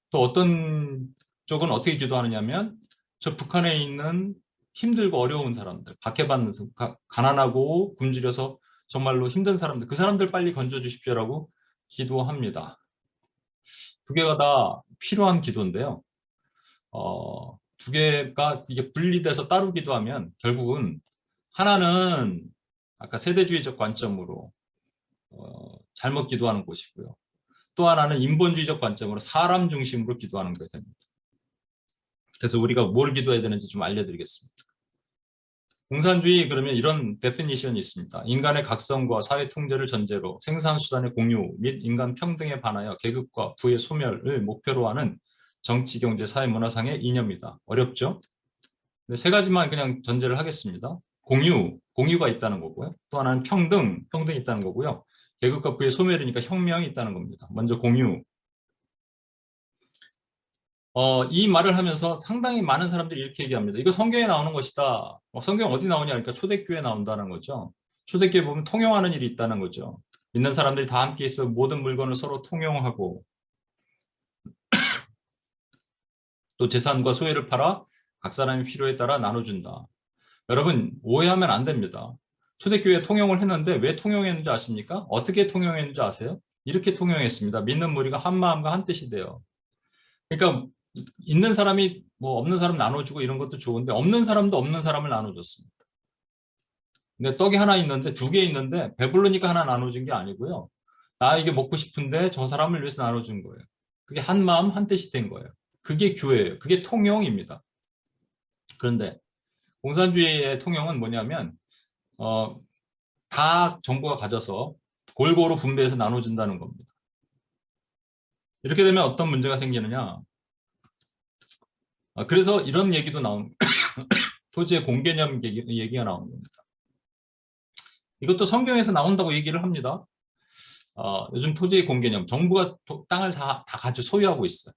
또 어떤 쪽은 어떻게 기도하느냐면 저 북한에 있는 힘들고 어려운 사람들, 박해받는 가난하고 굶주려서 정말로 힘든 사람들, 그 사람들 빨리 건져주십시오라고 기도합니다. 두 개가 다 필요한 기도인데요. 두 개가 이게 분리돼서 따로 기도하면 결국은 하나는 아까 세대주의적 관점으로 잘못 기도하는 곳이고요. 또 하나는 인본주의적 관점으로 사람 중심으로 기도하는 게 됩니다. 그래서 우리가 뭘 기도해야 되는지 좀 알려드리겠습니다. 공산주의 그러면 이런 데피니션이 있습니다. 인간의 각성과 사회 통제를 전제로 생산수단의 공유 및 인간 평등에 반하여 계급과 부의 소멸을 목표로 하는 정치, 경제, 사회, 문화상의 이념이다. 어렵죠? 세 가지만 그냥 전제를 하겠습니다. 공유가 있다는 거고요. 또 하나는 평등이 있다는 거고요. 계급과 부의 소멸이니까 혁명이 있다는 겁니다. 먼저 공유. 이 말을 하면서 상당히 많은 사람들이 이렇게 얘기합니다. 이거 성경에 나오는 것이다. 성경 어디 나오냐? 그러니까 초대교회에 나온다는 거죠. 초대교회 보면 통용하는 일이 있다는 거죠. 믿는 사람들이 다 함께 있어 모든 물건을 서로 통용하고 또 재산과 소유를 팔아 각 사람의 필요에 따라 나눠준다. 여러분 오해하면 안 됩니다. 초대교회 통용을 했는데 왜 통용했는지 아십니까? 어떻게 통용했는지 아세요? 이렇게 통용했습니다. 믿는 무리가 한 마음과 한 뜻이 돼요. 그러니까 있는 사람이 없는 사람 나눠주고 이런 것도 좋은데 없는 사람도 없는 사람을 나눠줬습니다. 근데 떡이 하나 있는데 두 개 있는데 배부르니까 하나 나눠준 게 아니고요. 나 이게 먹고 싶은데 저 사람을 위해서 나눠준 거예요. 그게 한 마음 한 뜻이 된 거예요. 그게 교회예요. 그게 통용입니다. 그런데 공산주의의 통용은 뭐냐면 다 정부가 가져서 골고루 분배해서 나눠준다는 겁니다. 이렇게 되면 어떤 문제가 생기느냐. 그래서 이런 얘기도 나온 토지의 공개념 얘기가 나오는 겁니다. 이것도 성경에서 나온다고 얘기를 합니다. 요즘 토지의 공개념, 정부가 땅을 다 가지고 소유하고 있어요.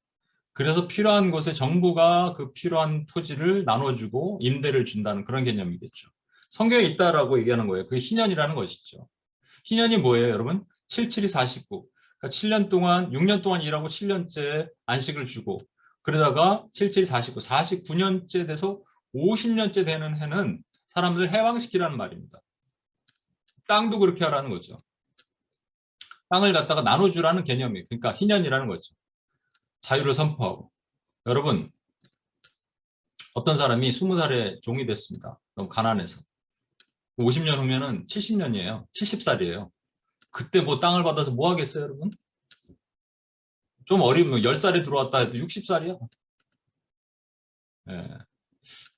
그래서 필요한 곳에 정부가 그 필요한 토지를 나눠주고 임대를 준다는 그런 개념이겠죠. 성경에 있다라고 얘기하는 거예요. 그게 희년이라는 것이죠. 희년이 뭐예요, 여러분? 77이 49. 그러니까 7년 동안, 6년 동안 일하고 7년째 안식을 주고, 그러다가 77이 49, 49년째 돼서 50년째 되는 해는 사람들을 해방시키라는 말입니다. 땅도 그렇게 하라는 거죠. 땅을 갖다가 나눠주라는 개념이, 그러니까 희년이라는 거죠. 자유를 선포하고. 여러분, 어떤 사람이 20살에 종이 됐습니다. 너무 가난해서. 50년 후면은 70년이에요. 70살이에요. 그때 뭐 땅을 받아서 뭐 하겠어요, 여러분? 좀 어리면 10살에 들어왔다 해도 60살이야. 예.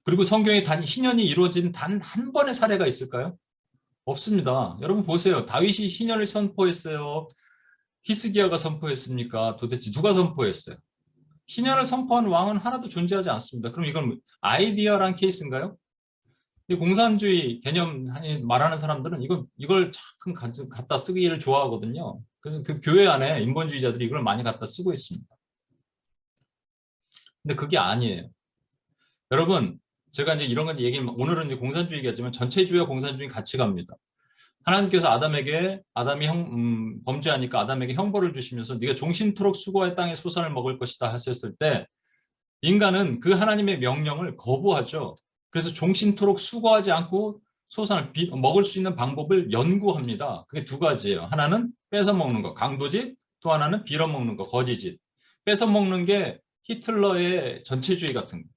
그리고 성경에 단 희년이 이루어진 단 한 번의 사례가 있을까요? 없습니다. 여러분 보세요. 다윗이 희년을 선포했어요. 히스기야가 선포했습니까? 도대체 누가 선포했어요? 희년을 선포한 왕은 하나도 존재하지 않습니다. 그럼 이건 아이디어란 케이스인가요? 이 공산주의 개념 말하는 사람들은 이걸 참 갖다 쓰기를 좋아하거든요. 그래서 그 교회 안에 인본주의자들이 이걸 많이 갖다 쓰고 있습니다. 근데 그게 아니에요. 여러분, 제가 이제 이런 건 오늘은 이제 공산주의 얘기하지만 전체주의와 공산주의 같이 갑니다. 하나님께서 아담이 범죄하니까 아담에게 형벌을 주시면서 네가 종신토록 수고의 땅의 소산을 먹을 것이다 하셨을 때 인간은 그 하나님의 명령을 거부하죠. 그래서 종신토록 수고하지 않고 소산을 먹을 수 있는 방법을 연구합니다. 그게 두 가지예요. 하나는 뺏어 먹는 거, 강도짓, 또 하나는 빌어 먹는 거, 거지짓. 뺏어 먹는 게 히틀러의 전체주의 같은 거.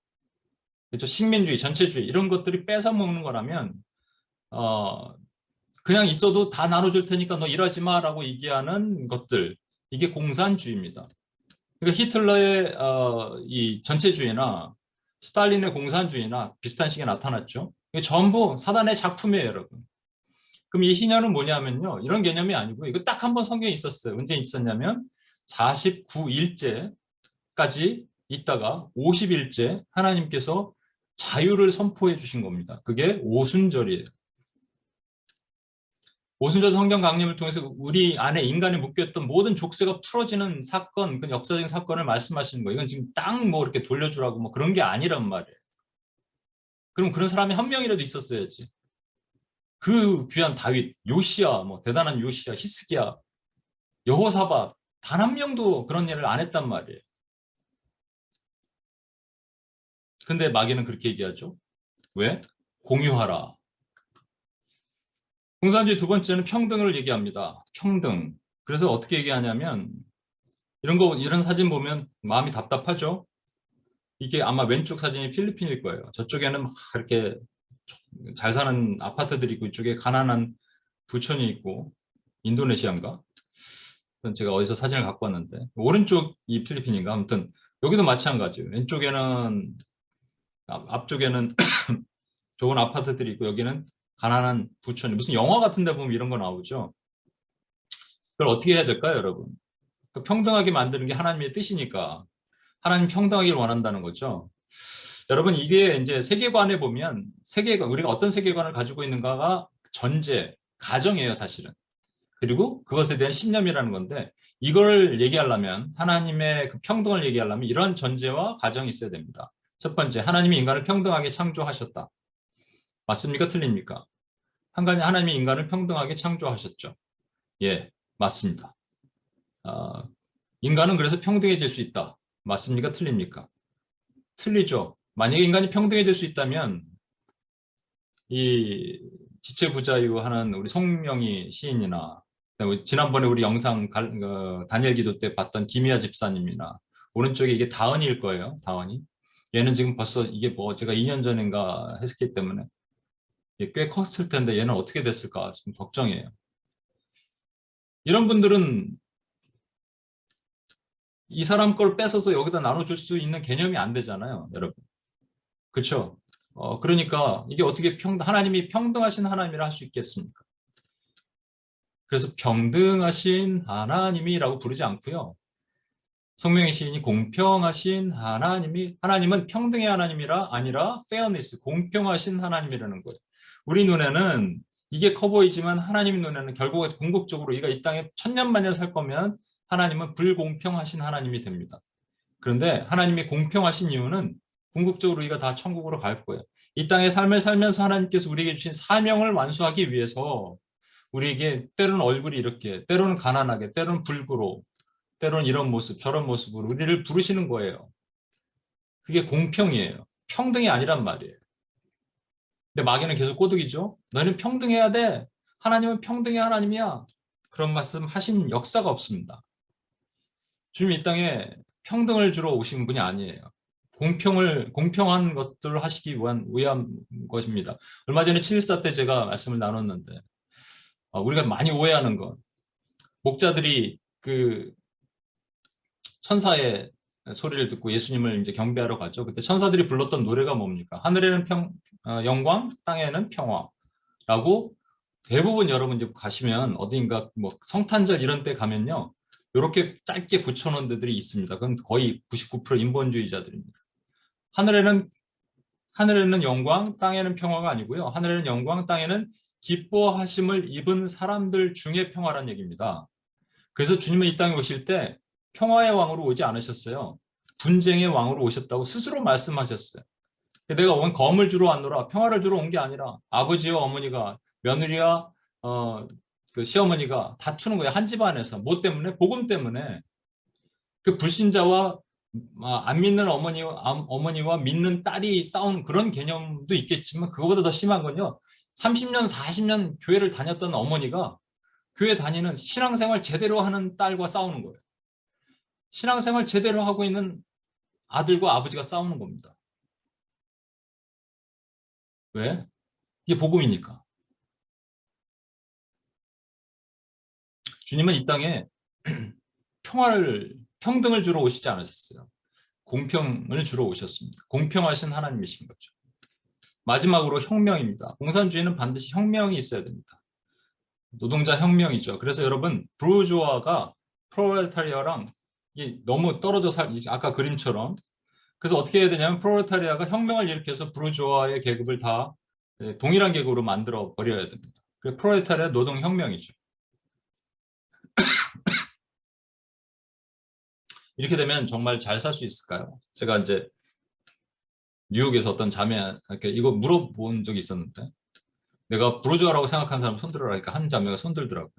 그렇죠? 식민주의, 전체주의 이런 것들이 뺏어 먹는 거라면 그냥 있어도 다 나눠줄 테니까 너 일하지 마라고 얘기하는 것들, 이게 공산주의입니다. 그러니까 히틀러의 이 전체주의나 스탈린의 공산주의나 비슷한 시기에 나타났죠. 이게 전부 사단의 작품이에요, 여러분. 그럼 이 희년은 뭐냐면요. 이런 개념이 아니고 이거 딱 한 번 성경에 있었어요. 언제 있었냐면 49일째까지 있다가 50일째 하나님께서 자유를 선포해 주신 겁니다. 그게 오순절이에요. 오순절 성경 강림을 통해서 우리 안에 인간이 묶였던 모든 족쇄가 풀어지는 사건, 그 역사적인 사건을 말씀하시는 거예요. 이건 지금 땅 뭐 이렇게 돌려주라고 뭐 그런 게 아니란 말이에요. 그럼 그런 사람이 한 명이라도 있었어야지. 그 귀한 다윗, 요시야, 뭐 대단한 요시야, 히스기야, 여호사밧 단 한 명도 그런 일을 안 했단 말이에요. 근데 마귀는 그렇게 얘기하죠. 왜? 공유하라. 공산주의 두 번째는 평등을 얘기합니다. 평등. 그래서 어떻게 얘기하냐면 이런 사진 보면 마음이 답답하죠. 이게 아마 왼쪽 사진이 필리핀일 거예요. 저쪽에는 막 이렇게 잘 사는 아파트들이 있고 이쪽에 가난한 부촌이 있고 인도네시아인가? 제가 어디서 사진을 갖고 왔는데 오른쪽이 필리핀인가? 아무튼 여기도 마찬가지예요. 왼쪽에는 앞쪽에는 좋은 아파트들이 있고 여기는 가난한 부촌이 무슨 영화 같은 데 보면 이런 거 나오죠. 그걸 어떻게 해야 될까요, 여러분? 평등하게 만드는 게 하나님의 뜻이니까 하나님 평등하기를 원한다는 거죠. 여러분 이게 이제 세계관에 보면 우리가 어떤 세계관을 가지고 있는가가 전제, 가정이에요, 사실은. 그리고 그것에 대한 신념이라는 건데 이걸 얘기하려면 하나님의 그 평등을 얘기하려면 이런 전제와 가정이 있어야 됩니다. 첫 번째, 하나님이 인간을 평등하게 창조하셨다. 맞습니까? 틀립니까? 하나님이 인간을 평등하게 창조하셨죠. 예, 맞습니다. 인간은 그래서 평등해질 수 있다. 맞습니까? 틀립니까? 틀리죠. 만약에 인간이 평등해질 수 있다면 이 지체부자유 하는 우리 송명희 시인이나 지난번에 우리 영상 다니엘 기도 때 봤던 김희아 집사님이나 오른쪽에 이게 다은이일 거예요. 다은이. 얘는 지금 벌써 이게 뭐 제가 2년 전인가 했기 때문에 꽤 컸을 텐데 얘는 어떻게 됐을까 지금 걱정이에요. 이런 분들은 이 사람 걸 뺏어서 여기다 나눠줄 수 있는 개념이 안 되잖아요, 여러분. 그렇죠? 그러니까 이게 어떻게 하나님이 평등하신 하나님이라 할 수 있겠습니까? 그래서 평등하신 하나님이라고 부르지 않고요. 성령의 시인이 공평하신 하나님은 평등의 하나님이라 아니라 fairness, 공평하신 하나님이라는 거예요. 우리 눈에는 이게 커 보이지만 하나님 눈에는 결국에 궁극적으로 우리가 이 땅에 천년만년 살 거면 하나님은 불공평하신 하나님이 됩니다. 그런데 하나님이 공평하신 이유는 궁극적으로 우리가 다 천국으로 갈 거예요. 이 땅의 삶을 살면서 하나님께서 우리에게 주신 사명을 완수하기 위해서 우리에게 때로는 얼굴이 이렇게, 때로는 가난하게, 때로는 불구로, 때로는 이런 모습, 저런 모습으로 우리를 부르시는 거예요. 그게 공평이에요. 평등이 아니란 말이에요. 근데 마귀는 계속 꼬드기죠. 너희는 평등해야 돼. 하나님은 평등의 하나님이야. 그런 말씀 하신 역사가 없습니다. 주님 이 땅에 평등을 주러 오신 분이 아니에요. 공평한 것들을 하시기 위한 것입니다. 얼마 전에 7.14 때 제가 말씀을 나눴는데, 우리가 많이 오해하는 건, 목자들이 그 천사의 소리를 듣고 예수님을 이제 경배하러 갔죠. 그때 천사들이 불렀던 노래가 뭡니까? 하늘에는 영광, 땅에는 평화라고 대부분 여러분 이제 가시면 어딘가 뭐 성탄절 이런 때 가면요. 이렇게 짧게 붙여놓은 데들이 있습니다. 그건 거의 99% 인본주의자들입니다. 하늘에는 영광, 땅에는 평화가 아니고요. 하늘에는 영광, 땅에는 기뻐하심을 입은 사람들 중에 평화란 얘기입니다. 그래서 주님은 이 땅에 오실 때 평화의 왕으로 오지 않으셨어요. 분쟁의 왕으로 오셨다고 스스로 말씀하셨어요. 내가 온 검을 주러 왔노라, 평화를 주러 온 게 아니라 아버지와 어머니가, 며느리와 그 시어머니가 다투는 거예요. 한 집안에서. 뭐 때문에? 복음 때문에. 그 불신자와 안 믿는 어머니와 믿는 딸이 싸우는 그런 개념도 있겠지만 그거보다 더 심한 건요. 30년, 40년 교회를 다녔던 어머니가 교회 다니는 신앙생활 제대로 하는 딸과 싸우는 거예요. 신앙생활 제대로 하고 있는 아들과 아버지가 싸우는 겁니다. 왜? 이게 복음이니까. 주님은 이 땅에 평등을 주러 오시지 않으셨어요. 공평을 주러 오셨습니다. 공평하신 하나님이신 거죠. 마지막으로 혁명입니다. 공산주의는 반드시 혁명이 있어야 됩니다. 노동자 혁명이죠. 그래서 여러분, 부르주아가 프롤레타리아랑 너무 떨어져 아까 그림처럼. 그래서 어떻게 해야 되냐면 프롤레타리아가 혁명을 일으켜서 부르주아의 계급을 다 동일한 계급으로 만들어 버려야 됩니다. 그래서 프롤레타리아 노동혁명이죠. 이렇게 되면 정말 잘 살 수 있을까요? 제가 이제 뉴욕에서 어떤 자매한테 이거 물어본 적이 있었는데 내가 부르주아라고 생각하는 사람 손들어라 하니까 한 자매가 손들더라고요.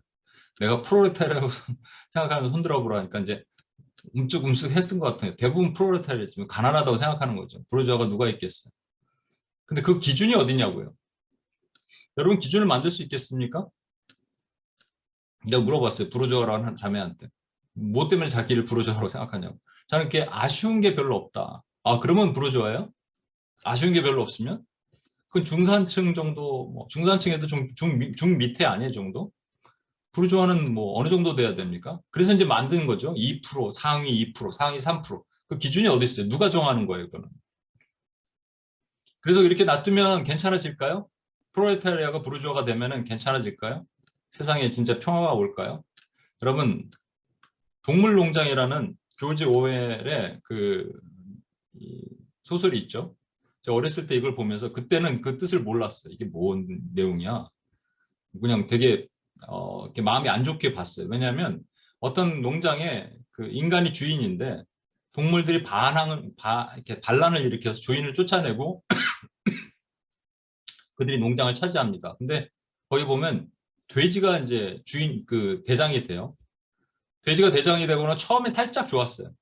내가 프롤레타리아라고 생각하는 사람 손들어 보라니까 이제 움찔움찔 했은 것 같아요. 대부분 프롤레타리아죠. 가난하다고 생각하는 거죠. 부르주아가 누가 있겠어요. 근데 그 기준이 어디냐고요. 여러분 기준을 만들 수 있겠습니까? 내가 물어봤어요. 부르주아라는 자매한테. 뭐 때문에 자기를 부르주아라고 생각하냐고. 저는 이렇게 아쉬운 게 별로 없다. 아 그러면 부르주아예요? 아쉬운 게 별로 없으면? 그건 중산층 정도, 뭐 중산층에도 중 밑에 아니에요 정도? 부르주아는 뭐 어느 정도 돼야 됩니까? 그래서 이제 만든 거죠. 2%, 상위 2%, 상위 3%. 그 기준이 어디 있어요? 누가 정하는 거예요, 그거는? 그래서 이렇게 놔두면 괜찮아질까요? 프롤레타리아가 부르주아가 되면은 괜찮아질까요? 세상에 진짜 평화가 올까요? 여러분, 동물농장이라는 조지 오웰의 소설이 있죠. 제가 어렸을 때 이걸 보면서 그때는 그 뜻을 몰랐어요. 이게 뭔 내용이야? 그냥 되게 이렇게 마음이 안 좋게 봤어요. 왜냐하면 어떤 농장에 그 인간이 주인인데 동물들이 이렇게 반란을 일으켜서 주인을 쫓아내고 그들이 농장을 차지합니다. 근데 거기 보면 돼지가 이제 대장이 돼요. 돼지가 대장이 되고는 처음에 살짝 좋았어요.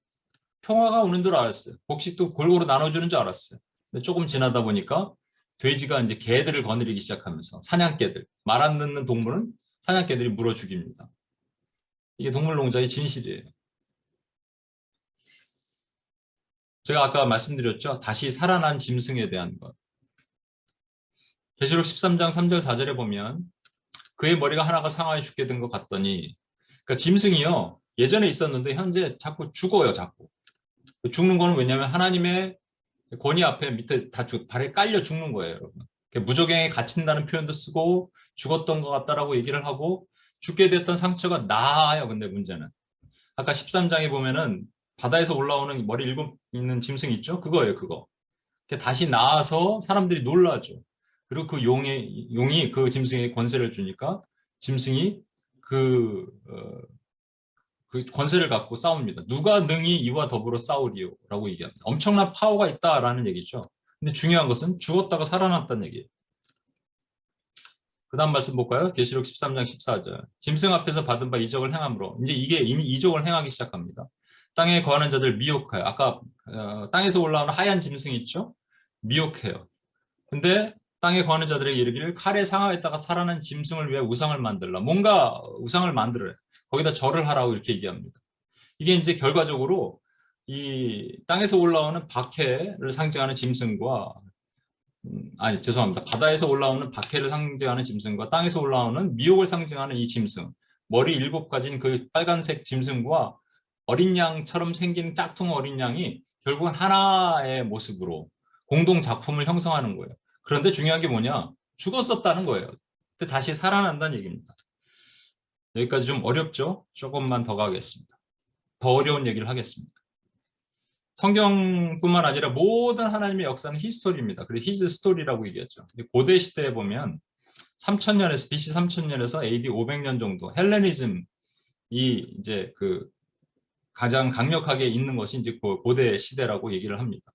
평화가 오는 줄 알았어요. 곡식도 골고루 나눠주는 줄 알았어요. 근데 조금 지나다 보니까 돼지가 이제 개들을 거느리기 시작하면서 사냥개들, 말 안 듣는 동물은 사냥개들이 물어 죽입니다. 이게 동물농장의 진실이에요. 제가 아까 말씀드렸죠. 다시 살아난 짐승에 대한 것. 계시록 13장 3절 4절에 보면 그의 머리가 하나가 상하에 죽게 된 것 같더니 그러니까 짐승이요. 예전에 있었는데 현재 자꾸 죽어요. 자꾸. 죽는 거는 왜냐하면 하나님의 권위 앞에 밑에 다 발에 깔려 죽는 거예요. 여러분. 무적행에 갇힌다는 표현도 쓰고 죽었던 것 같다라고 얘기를 하고 죽게 됐던 상처가 나아요. 근데 문제는. 아까 13장에 보면은 바다에서 올라오는 머리 7 있는 짐승 있죠? 그거예요. 그거. 다시 나와서 사람들이 놀라죠. 그리고 그 용이 그 짐승에게 권세를 주니까 짐승이 그, 그 권세를 갖고 싸웁니다. 누가 능히 이와 더불어 싸우리요? 라고 얘기합니다. 엄청난 파워가 있다라는 얘기죠. 근데 중요한 것은 죽었다가 살아났다는 얘기예요. 그 다음 말씀 볼까요? 계시록 13장 14절. 짐승 앞에서 받은 바 이적을 행함으로 이제 이게 이적을 행하기 시작합니다. 땅에 거하는 자들 미혹하여 아까 땅에서 올라오는 하얀 짐승 있죠? 미혹해요. 근데 땅에 거하는 자들에게 이르기를 칼에 상하였다가 살아난 짐승을 위해 우상을 만들라. 뭔가 우상을 만들어요. 거기다 절을 하라고 이렇게 얘기합니다. 이게 이제 결과적으로 이 땅에서 올라오는 박해를 상징하는 짐승과 아니 죄송합니다. 바다에서 올라오는 박해를 상징하는 짐승과 땅에서 올라오는 미혹을 상징하는 이 짐승, 머리 7가지인 그 빨간색 짐승과 어린 양처럼 생긴 짝퉁 어린 양이 결국은 하나의 모습으로 공동 작품을 형성하는 거예요. 그런데 중요한 게 뭐냐? 죽었었다는 거예요. 근데 다시 살아난다는 얘기입니다. 여기까지 좀 어렵죠? 조금만 더 가겠습니다. 더 어려운 얘기를 하겠습니다. 성경뿐만 아니라 모든 하나님의 역사는 히스토리입니다. 그래서 히즈 스토리라고 얘기했죠. 고대 시대에 보면 3000년에서 BC 3000년에서 AD 500년 정도 헬레니즘이 이제 그 가장 강력하게 있는 것이 이제 고대 시대라고 얘기를 합니다.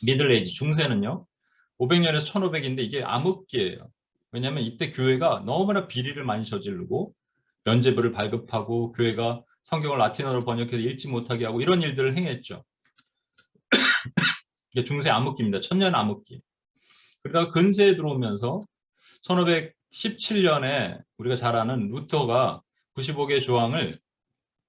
미들 에이지 중세는요. 500년에서 1500인데 이게 암흑기예요. 왜냐하면 이때 교회가 너무나 비리를 많이 저지르고 면죄부를 발급하고 교회가 성경을 라틴어로 번역해서 읽지 못하게 하고 이런 일들을 행했죠. 이게 중세 암흑기입니다. 천년 암흑기. 그러다가 근세에 들어오면서 1517년에 우리가 잘 아는 루터가 95개 조항을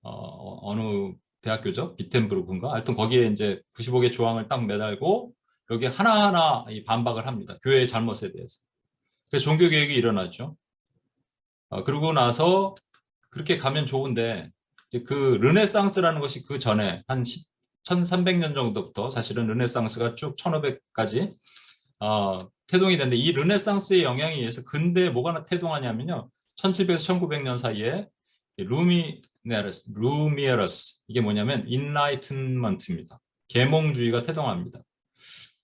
어느 대학교죠? 비텐부르크인가? 하여튼 거기에 이제 95개 조항을 딱 매달고 여기 하나하나 반박을 합니다. 교회의 잘못에 대해서. 그래서 종교개혁이 일어나죠. 그러고 나서 그렇게 가면 좋은데 이제 그 르네상스라는 것이 그 전에 한 1300년 정도부터 사실은 르네상스가 쭉 1500까지 태동이 됐는데 이 르네상스의 영향에 의해서 근대에 뭐가 태동하냐면요. 1700에서 1900년 사이에 루미에러스 이게 뭐냐면 인라이트먼트입니다. 계몽주의가 태동합니다.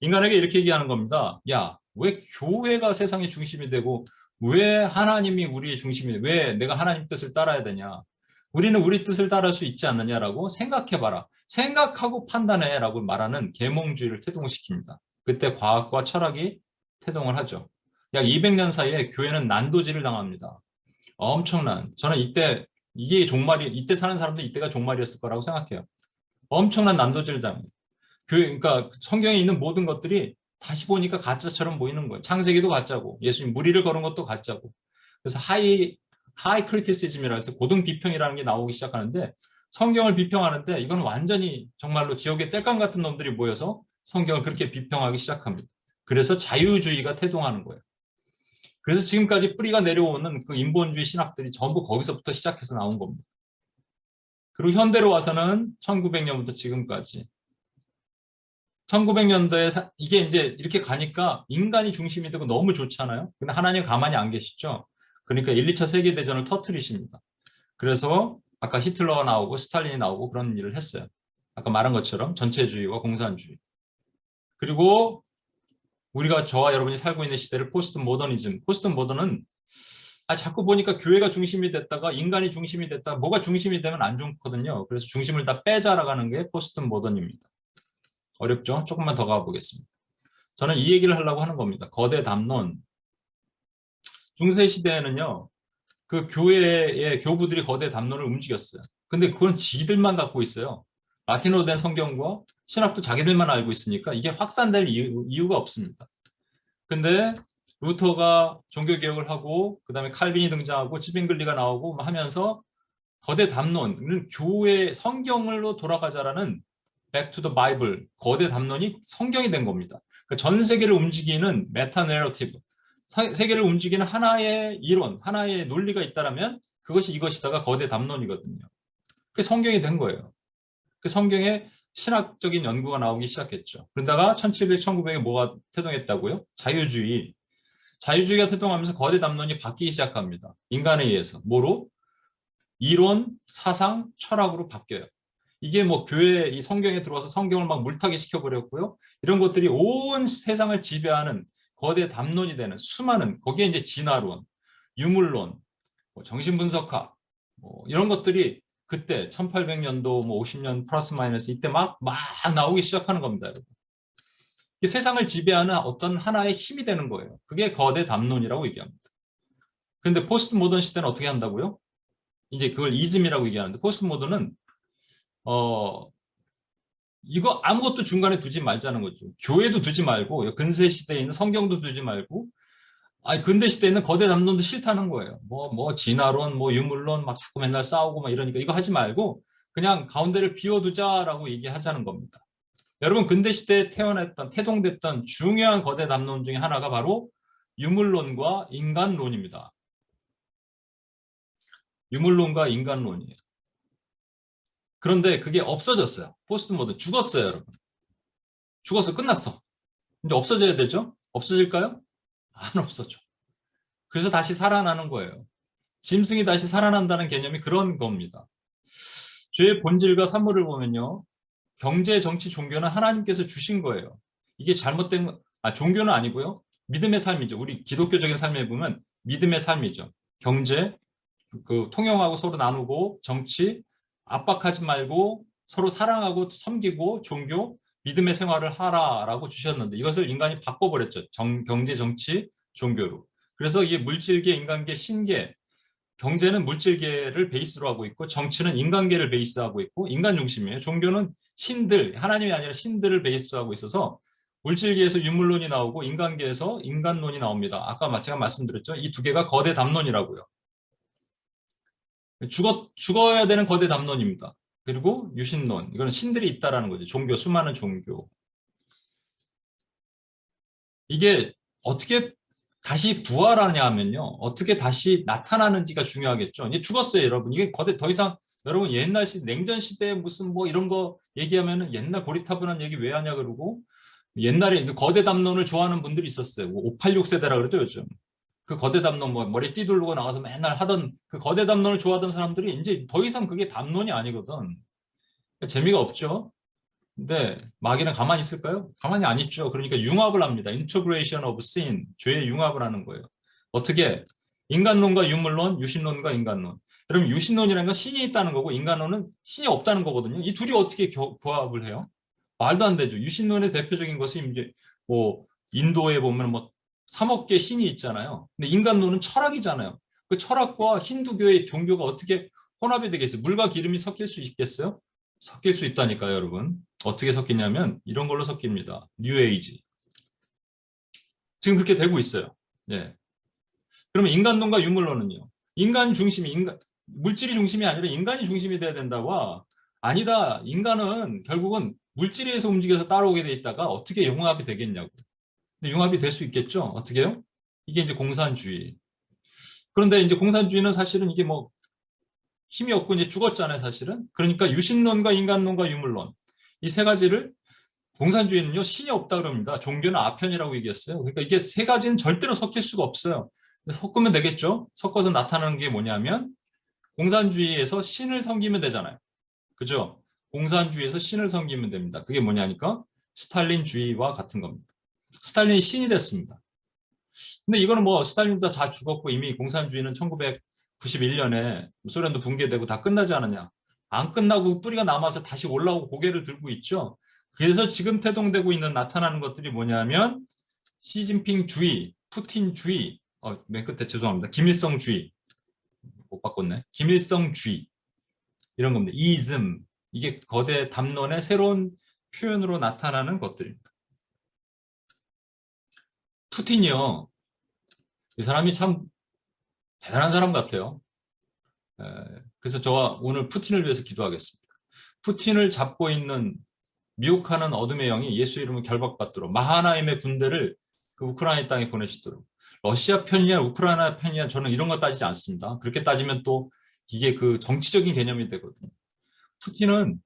인간에게 이렇게 얘기하는 겁니다. 야, 왜 교회가 세상의 중심이 되고 왜 하나님이 우리의 중심이 돼? 왜 내가 하나님 뜻을 따라야 되냐? 우리는 우리 뜻을 따를 수 있지 않느냐라고 생각해봐라. 생각하고 판단해라고 말하는 계몽주의를 태동시킵니다. 그때 과학과 철학이 태동을 하죠. 약 200년 사이에 교회는 난도질을 당합니다. 엄청난. 저는 이때 이게 종말이 이때 사는 사람들 이때가 종말이었을 거라고 생각해요. 엄청난 난도질을 당해요. 교회 그러니까 성경에 있는 모든 것들이 다시 보니까 가짜처럼 보이는 거예요. 창세기도 가짜고 예수님 무리를 걸은 것도 가짜고. 그래서 하이 크리티시즘이라 해서 고등 비평이라는 게 나오기 시작하는데 성경을 비평하는데 이건 완전히 정말로 지옥의 땔감 같은 놈들이 모여서 성경을 그렇게 비평하기 시작합니다. 그래서 자유주의가 태동하는 거예요. 그래서 지금까지 뿌리가 내려오는 그 인본주의 신학들이 전부 거기서부터 시작해서 나온 겁니다. 그리고 현대로 와서는 1900년부터 지금까지 1900년도에 이게 이제 이렇게 가니까 인간이 중심이 되고 너무 좋잖아요. 근데 하나님 가만히 안 계시죠. 그러니까 1, 2차 세계대전을 터뜨리십니다. 그래서 아까 히틀러가 나오고 스탈린이 나오고 그런 일을 했어요. 아까 말한 것처럼 전체주의와 공산주의. 그리고 우리가 저와 여러분이 살고 있는 시대를 포스트 모더니즘. 포스트 모더는 자꾸 보니까 교회가 중심이 됐다가 인간이 중심이 됐다가 뭐가 중심이 되면 안 좋거든요. 그래서 중심을 다 빼자라는 게 포스트 모더입니다. 어렵죠? 조금만 더 가보겠습니다. 저는 이 얘기를 하려고 하는 겁니다. 거대 담론. 중세시대에는요. 그 교회의 교부들이 거대 담론을 움직였어요. 근데 그건 지들만 갖고 있어요. 라틴어로 된 성경과 신학도 자기들만 알고 있으니까 이게 확산될 이유가 없습니다. 근데 루터가 종교개혁을 하고 그 다음에 칼빈이 등장하고 치빙글리가 나오고 하면서 거대 담론, 교회 성경으로 돌아가자라는 Back to the Bible, 거대 담론이 성경이 된 겁니다. 그러니까 전 세계를 움직이는 메타 내러티브, 세계를 움직이는 하나의 이론, 하나의 논리가 있다면 그것이 이것이다가 거대 담론이거든요. 그게 성경이 된 거예요. 그 성경에 신학적인 연구가 나오기 시작했죠. 그러다가 1700, 1900에 뭐가 태동했다고요? 자유주의. 자유주의가 태동하면서 거대 담론이 바뀌기 시작합니다. 인간에 의해서. 뭐로? 이론, 사상, 철학으로 바뀌어요. 이게 뭐 교회 이 성경에 들어와서 성경을 막 물타기 시켜버렸고요. 이런 것들이 온 세상을 지배하는 거대 담론이 되는 수많은, 거기에 이제 진화론, 유물론, 뭐 정신분석학, 뭐 이런 것들이 그때 1800년도 뭐 50년 플러스 마이너스 이때 막 나오기 시작하는 겁니다, 여러분. 이 세상을 지배하는 어떤 하나의 힘이 되는 거예요. 그게 거대 담론이라고 얘기합니다. 그런데 포스트 모던 시대는 어떻게 한다고요? 이제 그걸 이즘이라고 얘기하는데, 포스트 모던은 이거 아무것도 중간에 두지 말자는 거죠. 교회도 두지 말고, 근세 시대에 있는 성경도 두지 말고, 아니 근대 시대에 있는 거대 담론도 싫다는 거예요. 뭐 진화론, 뭐 유물론 막 자꾸 맨날 싸우고 막 이러니까 이거 하지 말고 그냥 가운데를 비워두자라고 얘기하자는 겁니다. 여러분, 근대 시대에 태어났던 태동됐던 중요한 거대 담론 중에 하나가 바로 유물론과 인간론입니다. 유물론과 인간론이에요. 그런데 그게 없어졌어요. 포스트 모던 죽었어요, 여러분. 죽었어, 끝났어. 이제 없어져야 되죠? 없어질까요? 안 없어져. 그래서 다시 살아나는 거예요. 짐승이 다시 살아난다는 개념이 그런 겁니다. 죄의 본질과 산물을 보면요, 경제, 정치, 종교는 하나님께서 주신 거예요. 이게 잘못된, 종교는 아니고요. 믿음의 삶이죠. 우리 기독교적인 삶에 보면 믿음의 삶이죠. 경제, 통용하고 서로 나누고, 정치, 압박하지 말고 서로 사랑하고 섬기고, 종교, 믿음의 생활을 하라라고 주셨는데 이것을 인간이 바꿔버렸죠. 경제, 정치, 종교로. 그래서 이게 물질계, 인간계, 신계, 경제는 물질계를 베이스로 하고 있고 정치는 인간계를 베이스하고 있고 인간 중심이에요. 종교는 신들, 하나님이 아니라 신들을 베이스로 하고 있어서 물질계에서 유물론이 나오고 인간계에서 인간론이 나옵니다. 아까 제가 말씀드렸죠. 이 두 개가 거대 담론이라고요. 죽어야 되는 거대 담론입니다. 그리고 유신론, 이거는 신들이 있다라는 거죠. 종교, 수많은 종교. 이게 어떻게 다시 부활하냐 하면요. 어떻게 다시 나타나는지가 중요하겠죠. 이제 죽었어요, 여러분. 이게 더 이상 여러분 옛날 냉전 시대에 무슨 뭐 이런 거 얘기하면은 옛날 고리타분한 얘기 왜 하냐 그러고 옛날에 거대 담론을 좋아하는 분들이 있었어요. 586 세대라 그러죠, 요즘. 그 거대 담론 뭐 머리 띠두르고 나가서 맨날 하던 그 거대 담론을 좋아하던 사람들이 이제 더 이상 그게 담론이 아니거든. 재미가 없죠. 근데 마귀는 가만히 있을까요? 가만히 안 있죠. 그러니까 융합을 합니다. Integration of sin, 죄의 융합을 하는 거예요. 어떻게? 인간론과 유물론, 유신론과 인간론. 그럼 유신론이라는 건 신이 있다는 거고 인간론은 신이 없다는 거거든요. 이 둘이 어떻게 교합을 해요? 말도 안 되죠. 유신론의 대표적인 것이 이제 뭐 인도에 보면 뭐 3억 개 신이 있잖아요. 근데 인간론은 철학이잖아요. 그 철학과 힌두교의 종교가 어떻게 혼합이 되겠어요? 물과 기름이 섞일 수 있겠어요? 섞일 수 있다니까요, 여러분. 어떻게 섞이냐면 이런 걸로 섞입니다. 뉴에이지. 지금 그렇게 되고 있어요. 예. 그러면 인간론과 유물론은요. 인간 중심이 물질이 중심이 아니라 인간이 중심이 돼야 된다고. 아니다. 인간은 결국은 물질에 의해서 움직여서 따라오게 돼 있다가 어떻게 융합이 되겠냐고. 근데 융합이 될 수 있겠죠. 어떻게요? 이게 이제 공산주의. 그런데 이제 공산주의는 사실은 이게 뭐 힘이 없고 이제 죽었잖아요, 사실은. 그러니까 유신론과 인간론과 유물론. 이 세 가지를 공산주의는요, 신이 없다 그럽니다. 종교는 아편이라고 얘기했어요. 그러니까 이게 세 가지는 절대로 섞일 수가 없어요. 섞으면 되겠죠? 섞어서 나타나는 게 뭐냐면 공산주의에서 신을 섬기면 되잖아요. 그죠? 공산주의에서 신을 섬기면 됩니다. 그게 뭐냐니까 스탈린주의와 같은 겁니다. 스탈린이 신이 됐습니다. 근데 이거는 뭐 스탈린도 다 죽었고 이미 공산주의는 1991년에 소련도 붕괴되고 다 끝나지 않았냐. 안 끝나고 뿌리가 남아서 다시 올라오고 고개를 들고 있죠. 그래서 지금 태동되고 있는 나타나는 것들이 뭐냐면 시진핑주의, 푸틴주의, 맨 끝에 죄송합니다. 김일성주의, 못 바꿨네. 김일성주의 이런 겁니다. 이즘, 이게 거대 담론의 새로운 표현으로 나타나는 것들입니다. 푸틴이요. 이 사람이 참 대단한 사람 같아요. 그래서 저와 오늘 푸틴을 위해서 기도하겠습니다. 푸틴을 잡고 있는 미혹하는 어둠의 영이 예수 이름을 결박받도록 마하나임의 군대를 그 우크라이나 땅에 보내시도록. 러시아 편이냐 우크라이나 편이냐 저는 이런 거 따지지 않습니다. 그렇게 따지면 또 이게 그 정치적인 개념이 되거든요. 푸틴은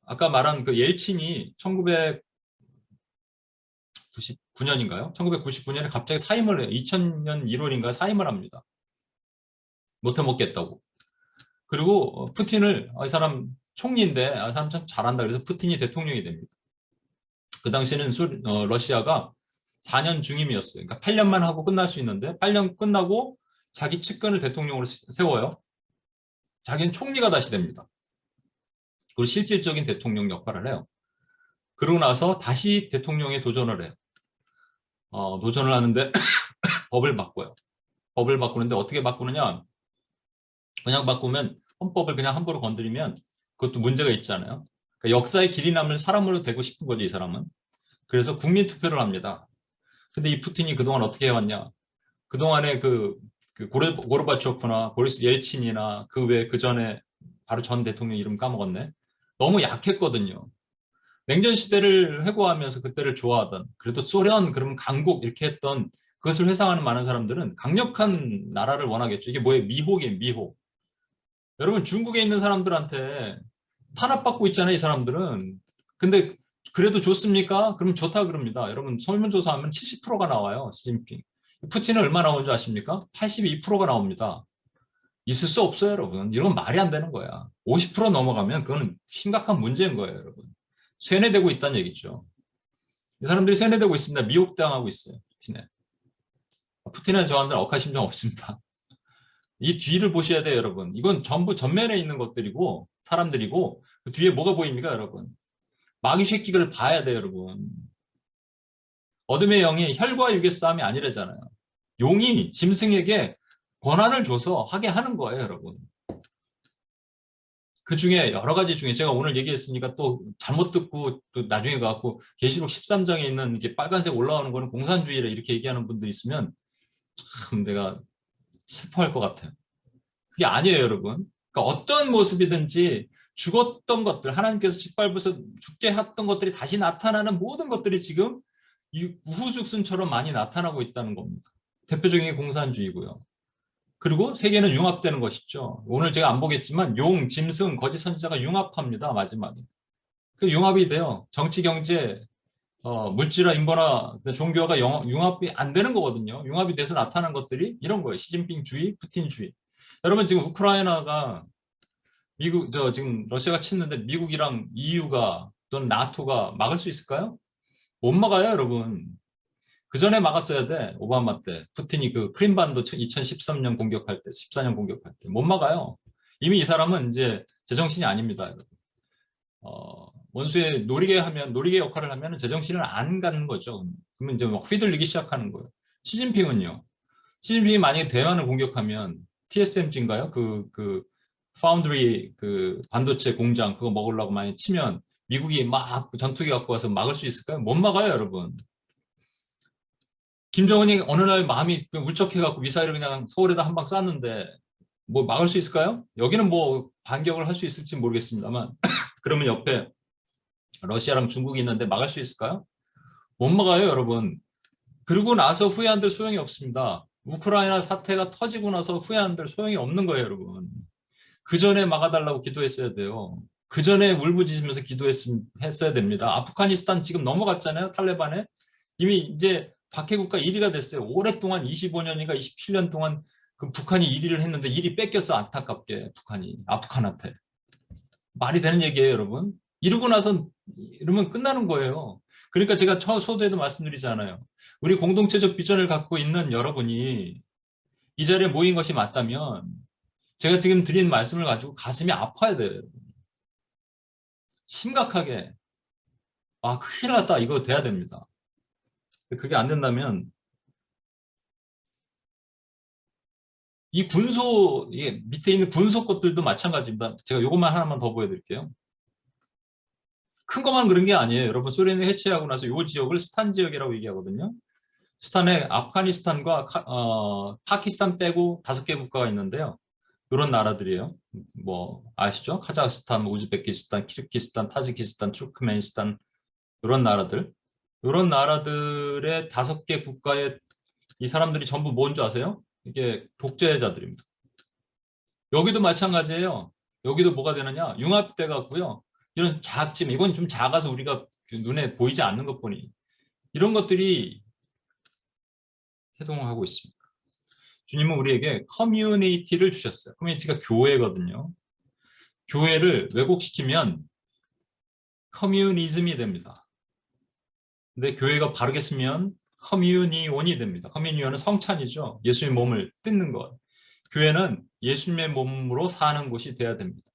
아까 말한 그 옐친이 1999년인가요? 1999년에 갑자기 사임을 해요. 2000년 1월인가 사임을 합니다. 못해 먹겠다고. 그리고 푸틴을 이 사람 총리인데 이 사람 참 잘한다. 그래서 푸틴이 대통령이 됩니다. 그 당시에는 러시아가 4년 중임이었어요. 그러니까 8년만 하고 끝날 수 있는데 8년 끝나고 자기 측근을 대통령으로 세워요. 자기는 총리가 다시 됩니다. 그리고 실질적인 대통령 역할을 해요. 그러고 나서 다시 대통령에 도전을 해요. 도전을 하는데 법을 바꿔요. 법을 바꾸는데 어떻게 바꾸느냐. 그냥 바꾸면 헌법을 그냥 함부로 건드리면 그것도 문제가 있잖아요. 그러니까 역사의 길이 남을 사람으로 되고 싶은 거죠, 이 사람은. 그래서 국민 투표를 합니다. 근데 이 푸틴이 그동안 어떻게 해왔냐. 그동안에 고르바초프나 보리스 옐친이나 그 외 그 전에 바로 전 대통령 이름 까먹었네. 너무 약했거든요. 냉전 시대를 회고하면서 그때를 좋아하던 그래도 소련 그러면 강국 이렇게 했던 그것을 회상하는 많은 사람들은 강력한 나라를 원하겠죠. 이게 뭐예요? 미혹이에요. 미혹. 여러분 중국에 있는 사람들한테 탄압받고 있잖아요. 이 사람들은. 근데 그래도 좋습니까? 그럼 좋다 그럽니다. 여러분 설문조사하면 70%가 나와요. 시진핑. 푸틴은 얼마 나오는 줄 아십니까? 82%가 나옵니다. 있을 수 없어요, 여러분. 이건 말이 안 되는 거야. 50% 넘어가면 그건 심각한 문제인 거예요, 여러분. 쇠뇌되고 있다는 얘기죠. 이 사람들이 쇠뇌되고 있습니다. 미혹당하고 있어요, 푸틴에. 푸틴은 저한테는 억하심정 없습니다. 이 뒤를 보셔야 돼요, 여러분. 이건 전부 전면에 있는 것들이고 사람들이고 그 뒤에 뭐가 보입니까, 여러분? 마귀 새끼를 봐야 돼요, 여러분. 어둠의 영이 혈과 육의 싸움이 아니라잖아요. 용이 짐승에게 권한을 줘서 하게 하는 거예요, 여러분. 그 중에 여러 가지 중에 제가 오늘 얘기했으니까 또 잘못 듣고 또 나중에 가고 계시록 13장에 있는 이게 빨간색 올라오는 거는 공산주의라 이렇게 얘기하는 분들 있으면 참 내가 슬퍼할 것 같아요. 그게 아니에요, 여러분. 그러니까 어떤 모습이든지 죽었던 것들, 하나님께서 짓밟아서 죽게 했던 것들이 다시 나타나는 모든 것들이 지금 우후죽순처럼 많이 나타나고 있다는 겁니다. 대표적인 게 공산주의고요. 그리고 세계는 융합되는 것이죠. 오늘 제가 안 보겠지만 용, 짐승, 거짓 선지자가 융합합니다. 마지막에. 그 융합이 돼요. 정치, 경제, 물질화, 인본화, 종교가 융합이 안 되는 거거든요. 융합이 돼서 나타난 것들이 이런 거예요. 시진핑주의, 푸틴주의. 여러분 지금 우크라이나가 지금 러시아가 치는데 미국이랑 EU가 또는 나토가 막을 수 있을까요? 못 막아요, 여러분. 그 전에 막았어야 돼. 오바마 때. 푸틴이 그 크림반도 2013년 공격할 때, 14년 공격할 때. 못 막아요. 이미 이 사람은 이제 제정신이 아닙니다, 여러분. 원수에 노리개 역할을 하면 제정신을 안 가는 거죠. 그러면 이제 막 휘둘리기 시작하는 거예요. 시진핑은요. 시진핑이 만약에 대만을 공격하면 TSMC인가요? 그 파운드리 그 반도체 공장 그거 먹으려고 많이 치면 미국이 막 전투기 갖고 와서 막을 수 있을까요? 못 막아요, 여러분. 김정은이 어느 날 마음이 울적해갖고 미사일을 그냥 서울에다 한 방 쐈는데 뭐 막을 수 있을까요? 여기는 뭐 반격을 할 수 있을지 모르겠습니다만 그러면 옆에 러시아랑 중국이 있는데 막을 수 있을까요? 못 막아요, 여러분. 그러고 나서 후회한들 소용이 없습니다. 우크라이나 사태가 터지고 나서 후회한들 소용이 없는 거예요, 여러분. 그 전에 막아달라고 기도했어야 돼요. 그 전에 울부짖으면서 기도했어야 됩니다. 아프가니스탄 지금 넘어갔잖아요, 탈레반에. 이미 이제 박해국가 1위가 됐어요. 오랫동안 25년인가 27년 동안 그 북한이 1위를 했는데 1위 뺏겼어, 안타깝게 북한이 아프간한테. 말이 되는 얘기예요, 여러분. 이러고 나서 이러면 끝나는 거예요. 그러니까 제가 서두에도 말씀드리잖아요. 우리 공동체적 비전을 갖고 있는 여러분이 이 자리에 모인 것이 맞다면 제가 지금 드린 말씀을 가지고 가슴이 아파야 돼요. 심각하게. 아, 큰일 났다. 이거 돼야 됩니다. 그게 안 된다면 이 밑에 있는 군소 것들도 마찬가지입니다. 제가 이것만 하나만 더 보여드릴게요. 큰 것만 그런 게 아니에요. 여러분 소련이 해체하고 나서 이 지역을 스탄 지역이라고 얘기하거든요. 스탄에 아프가니스탄과 파키스탄 빼고 5개 국가가 있는데요. 이런 나라들이에요. 뭐 아시죠? 카자흐스탄, 우즈베키스탄, 키르기스탄, 타지키스탄, 투르크메니스탄 이런 나라들. 이런 나라들의 5개 국가의 이 사람들이 전부 뭔 줄 아세요? 이게 독재자들입니다. 여기도 마찬가지예요. 여기도 뭐가 되느냐? 융합돼 갖고요. 이런 작지만 이건 좀 작아서 우리가 눈에 보이지 않는 것뿐이 이런 것들이 해동하고 있습니다. 주님은 우리에게 커뮤니티를 주셨어요. 커뮤니티가 교회거든요. 교회를 왜곡시키면 커뮤니즘이 됩니다. 근데 교회가 바르게 쓰면 커뮤니온이 됩니다. 커뮤니온은 성찬이죠. 예수님의 몸을 뜯는 것. 교회는 예수님의 몸으로 사는 곳이 돼야 됩니다.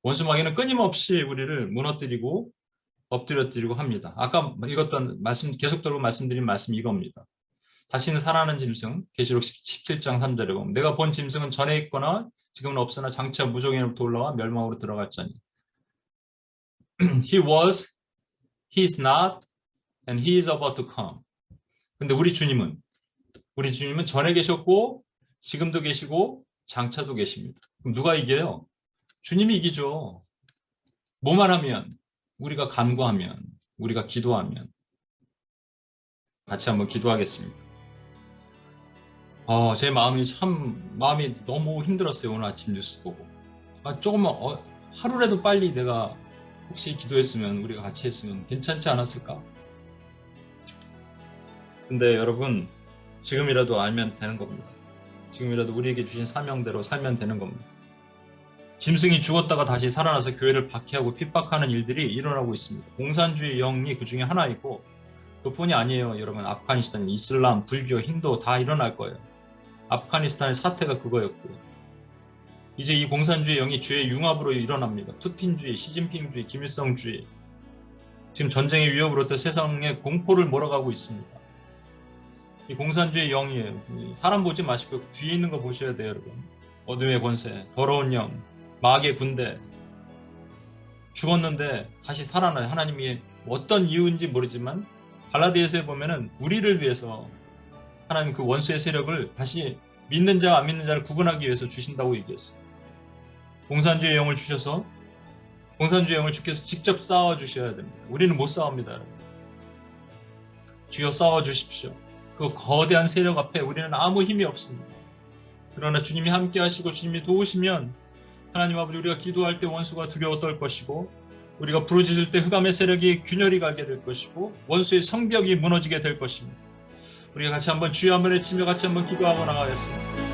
원수마귀는 끊임없이 우리를 무너뜨리고 엎드려뜨리고 합니다. 아까 읽었던 말씀, 계속 들고 말씀드린 말씀이 이겁니다. 다시는 살아나는 짐승, 계시록 17장 3절에 보면 내가 본 짐승은 전에 있거나 지금은 없으나 장차 무종에로부터 올라와 멸망으로 들어갔자니 He was, He is not, and He is about to come. 근데 우리 주님은 전에 계셨고 지금도 계시고 장차도 계십니다. 그럼 누가 이겨요? 주님이 이기죠. 뭐만 하면, 우리가 간구하면, 우리가 기도하면. 같이 한번 기도하겠습니다. 제 마음이 너무 힘들었어요. 오늘 아침 뉴스 보고. 조금만 하루라도 빨리 내가 혹시 기도했으면, 우리가 같이 했으면 괜찮지 않았을까? 근데 여러분, 지금이라도 알면 되는 겁니다. 지금이라도 우리에게 주신 사명대로 살면 되는 겁니다. 짐승이 죽었다가 다시 살아나서 교회를 박해하고 핍박하는 일들이 일어나고 있습니다. 공산주의 영이 그 중에 하나이고 그뿐이 아니에요. 여러분, 아프가니스탄, 이슬람, 불교, 힌두 다 일어날 거예요. 아프가니스탄의 사태가 그거였고요. 이제 이 공산주의 영이 죄의 융합으로 일어납니다. 푸틴주의, 시진핑주의, 김일성주의. 지금 전쟁의 위협으로부터 세상에 공포를 몰아가고 있습니다. 이 공산주의 영이에요. 사람 보지 마시고 뒤에 있는 거 보셔야 돼요, 여러분. 어둠의 권세, 더러운 영, 마귀의 군대. 죽었는데 다시 살아나요. 하나님이 어떤 이유인지 모르지만 갈라디아서에 보면은 우리를 위해서 하나님 그 원수의 세력을 다시 믿는 자와 안 믿는 자를 구분하기 위해서 주신다고 얘기했어요. 공산주의 영을 주셔서 공산주의 영을 주께서 직접 싸워주셔야 됩니다. 우리는 못 싸웁니다, 여러분. 주여 싸워주십시오. 그 거대한 세력 앞에 우리는 아무 힘이 없습니다. 그러나 주님이 함께 하시고 주님이 도우시면 하나님 아버지, 우리가 기도할 때 원수가 두려워 떨 것이고 우리가 부르짖을 때 흑암의 세력이 균열이 가게 될 것이고 원수의 성벽이 무너지게 될 것입니다. 우리가 같이 한번 주여 한번 외치며 같이 한번 기도하고 나가겠습니다.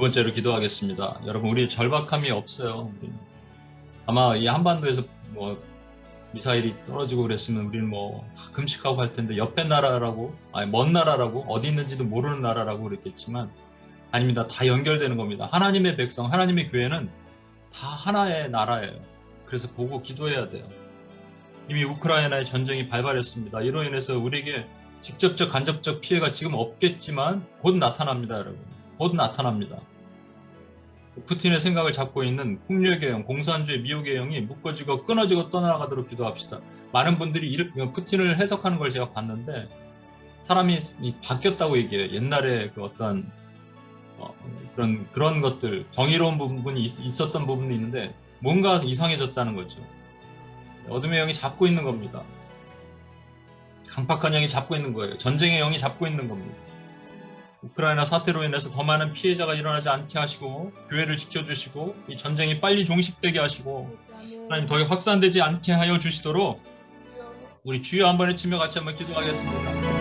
번째로 기도하겠습니다. 여러분, 우리 절박함이 없어요. 아마 이 한반도에서 뭐 미사일이 떨어지고 그랬으면 우리는 뭐 금식하고 할 텐데, 옆에 나라라고, 아니 먼 나라라고, 어디 있는지도 모르는 나라라고 그랬겠지만 아닙니다. 다 연결되는 겁니다. 하나님의 백성, 하나님의 교회는 다 하나의 나라예요. 그래서 보고 기도해야 돼요. 이미 우크라이나의 전쟁이 발발했습니다. 이로 인해서 우리에게 직접적 간접적 피해가 지금 없겠지만 곧 나타납니다. 여러분, 곧 나타납니다. 푸틴의 생각을 잡고 있는 폭력의 영, 공산주의 미혹의 영이 묶어지고 끊어지고 떠나가도록 기도합시다. 많은 분들이 푸틴을 해석하는 걸 제가 봤는데 사람이 바뀌었다고 얘기해요. 옛날에 그 어떤 그런 것들, 정의로운 부분이 있었던 부분이 있는데 뭔가 이상해졌다는 거죠. 어둠의 영이 잡고 있는 겁니다. 강팍한 영이 잡고 있는 거예요. 전쟁의 영이 잡고 있는 겁니다. 우크라이나 사태로 인해서 더 많은 피해자가 일어나지 않게 하시고 교회를 지켜주시고 이 전쟁이 빨리 종식되게 하시고 하나님 더 확산되지 않게 하여 주시도록 우리 주여 한번 외치며 같이 한번 기도하겠습니다.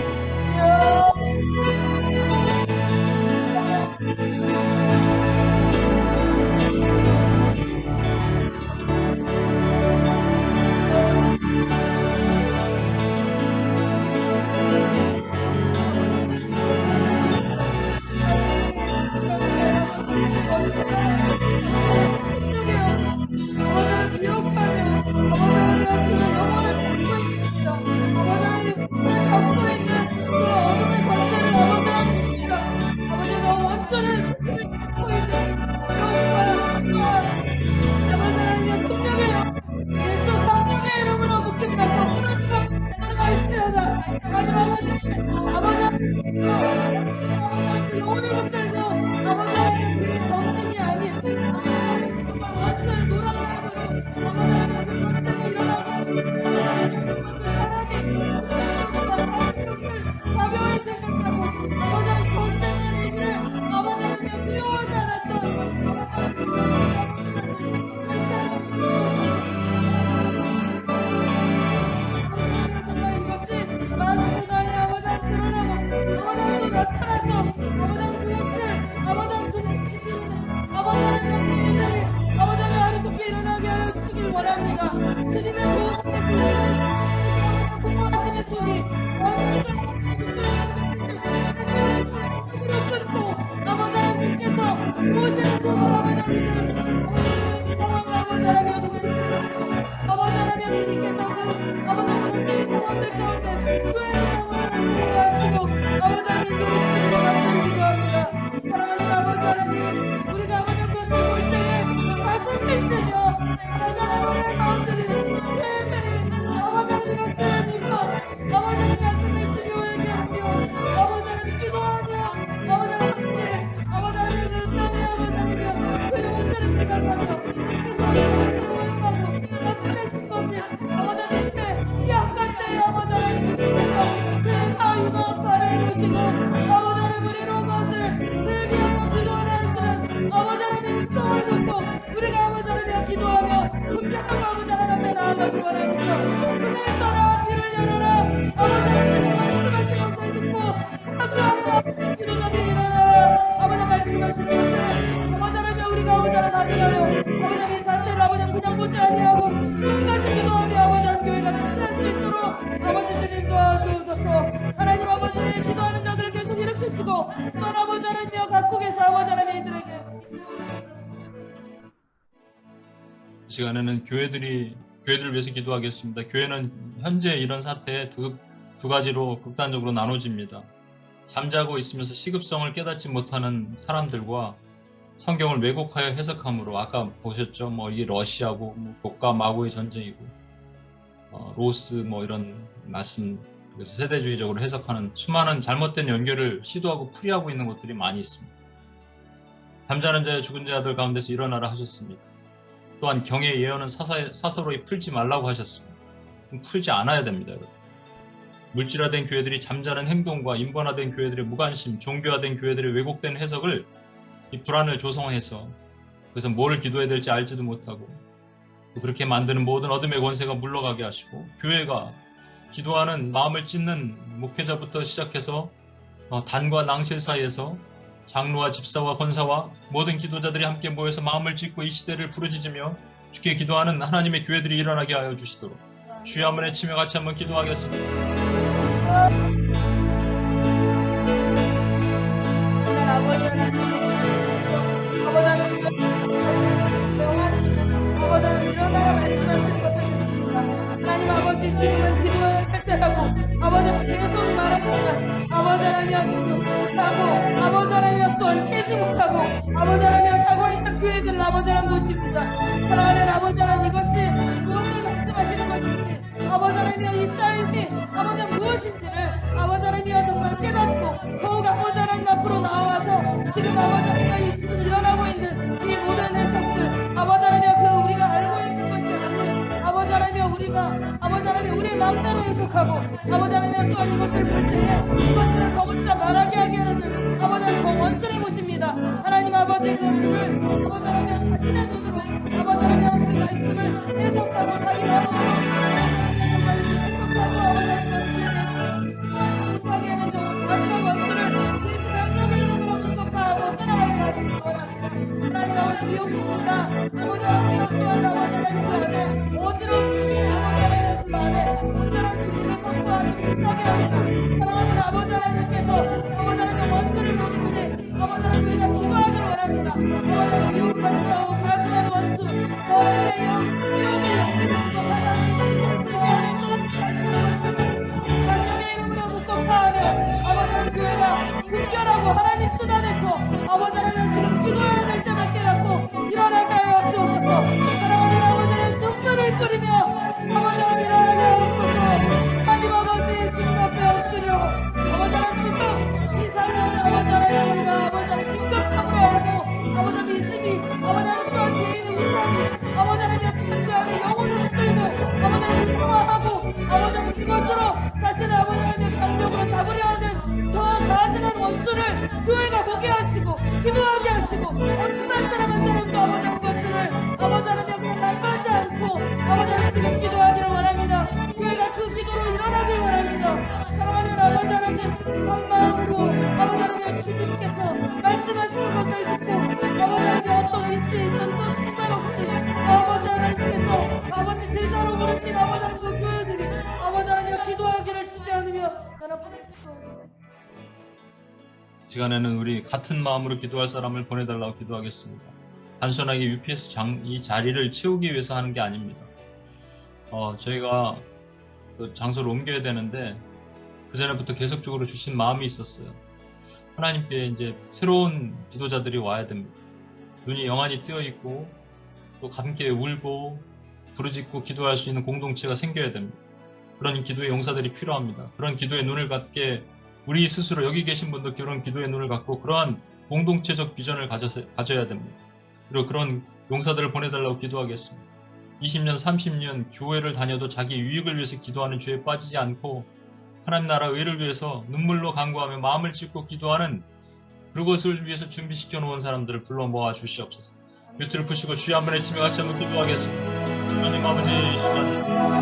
이 시간에는 교회들을 위해서 기도하겠습니다. 교회는 현재 이런 사태에 두 가지로 극단적으로 나눠집니다. 잠자고 있으면서 시급성을 깨닫지 못하는 사람들과 성경을 왜곡하여 해석함으로, 아까 보셨죠? 뭐 이게 러시아고 뭐 곡과 마고의 전쟁이고 로스 뭐 이런 말씀, 세대주의적으로 해석하는 수많은 잘못된 연결을 시도하고 풀이하고 있는 것들이 많이 있습니다. 잠자는 자의 죽은 자들 가운데서 일어나라 하셨습니다. 또한 경의 예언은 사서로이 풀지 말라고 하셨습니다. 풀지 않아야 됩니다, 여러분. 물질화된 교회들이 잠자는 행동과 인본화된 교회들의 무관심, 종교화된 교회들의 왜곡된 해석을 이 불안을 조성해서 그래서 뭘 기도해야 될지 알지도 못하고 그렇게 만드는 모든 어둠의 권세가 물러가게 하시고, 교회가 기도하는 마음을 찢는 목회자부터 시작해서 단과 낭실 사이에서 장로와 집사와 권사와 모든 기도자들이 함께 모여서 마음을 찢고 이 시대를 부르짖으며 주께 기도하는 하나님의 교회들이 일어나게 하여 주시도록 주여 한번 외치며 같이 한번 기도하겠습니다. 아버지 하나님, 아버지 하나님 명하시고 아버지 하나님 일어나라 말씀하시는 것을 듣습니다. 하나님 아버지 지금은 기도해야 할 때라고 아버지 계속 말하지만 아버지 하나님 지금 가고 아버지 하나님 또한 깨지 못하고 아버지 하나님 자고 있는 교회들 아버지 하나님 보십니다. 사랑하는 아버지 하나님 이것이 무엇을 말씀하시는 것인지 아버지 하나님 이 사인이 아버지 하나님 무엇인지를 아버지 하나님 정말 깨닫고 더욱 아버지 하나님 앞으로 나와서 지금 아버지 하나님 지금 일어나고 있는 이 모든 해석들 아버지 하나님 그 우리가 알고 있는 것이 아닌 아버지 하나님 우리가 아버지 하나님 우리의 마음대로 해석하고 아버지 하나님 또한 이것을 볼 때에 이것을 더욱더 말하게 하게 하는 아버지 하나님 원수를 보십니다. 하나님 아버지 그들을 아버지 하나님 자신의 눈으로 아버지 하나님 그 말씀을 해석하고 자기 마음대로 정말 해석하고 아버지 하나님 하게 하는 저 마지막 원수를 예수 명령의 이름으로 공급하고 떠나가게 하시기 바랍니다. 하나님 아버지 미혹입니다. 아버지 하나님 미혹되어도 아버지 하나님 그 안에 어지러운 아버지 하나님 그 안에 온전한 진리를 선포하지 못하게 합니다. 사랑하는 아버지 하나님께서 아버지 하나님 원수를 보시는데 아버지 하나님 우리가 기도하기를 원합니다. 아버지 하나님 미혹하는 자고 가증한 원수 거짓의 영 미혹의 영 또 사상의 그 안에 좀 가증한 원수를 이름으로 묶어파하며 아버지 하나님 교회가 분별하고 하나님 뜻 안에서 아버지 하나님 지금 기도해야 될 때만 깨닫고 일어나게 하여 주옵소서. 사랑하는 아버지 하나님 눈물을 끓이며 아버지 하나님 일어나게 하옵소서. 하나님 아버지 주님 앞에 엎드려 아버지 하나님 지금 이 삶을 아버지 하나님 우리가 아버지 하나님 긴급함으로 알고 아버지 하나님 믿음이 아버지 하나님 또한 개인의 우상이 아버지 하나님 그 안에 영혼을 붙들고 아버지 하나님 우상화하고 아버지 하나님 그것으로 자신을 아버지 하나님의 강력으로 잡으려 하는 더 가증한 원수를 교회가 보게 하시고 기도하게 하시고 어떤 한 사람 한 사람도 아버지 하나님 것들을 아버지 하나님 그냥 남하지 않고 아버지 하나님 지금 기도하기를 원합니다. 교회가 그 기도로 일어나길 원합니다. 사랑하는 아버지 하나님 한 마음으로 아버지 하나님 주님께서 말씀하시는 것을 듣고 아버지 하나님 어떤 위치에 있던 그 상관없이 아버지 하나님께서 아버지 제자로 부르신 아버지 하나님 그 교회들이 아버지 하나님 기도하기를 주지 않으며 나는 기도합니다. 시간에는 우리 같은 마음으로 기도할 사람을 보내달라고 기도하겠습니다. 단순하게 UPS 이 자리를 채우기 위해서 하는 게 아닙니다. 저희가 그 장소를 옮겨야 되는데 그 전에부터 계속적으로 주신 마음이 있었어요. 하나님께 이제 새로운 기도자들이 와야 됩니다. 눈이 영안이 뜨여 있고 또 함께 울고 부르짖고 기도할 수 있는 공동체가 생겨야 됩니다. 그런 기도의 용사들이 필요합니다. 그런 기도의 눈을 갖게 우리 스스로 여기 계신 분도 그런 기도의 눈을 갖고 그러한 공동체적 비전을 가져야 됩니다. 그리고 그런 용사들을 보내달라고 기도하겠습니다. 20년, 30년 교회를 다녀도 자기 유익을 위해서 기도하는 죄에 빠지지 않고 하나님 나라 의를 위해서 눈물로 간구하며 마음을 찢고 기도하는 그것을 위해서 준비시켜 놓은 사람들을 불러 모아 주시옵소서. 뮤트를 푸시고 주여 한번 외치며 같이 한번 기도하겠습니다. 하나님 아버지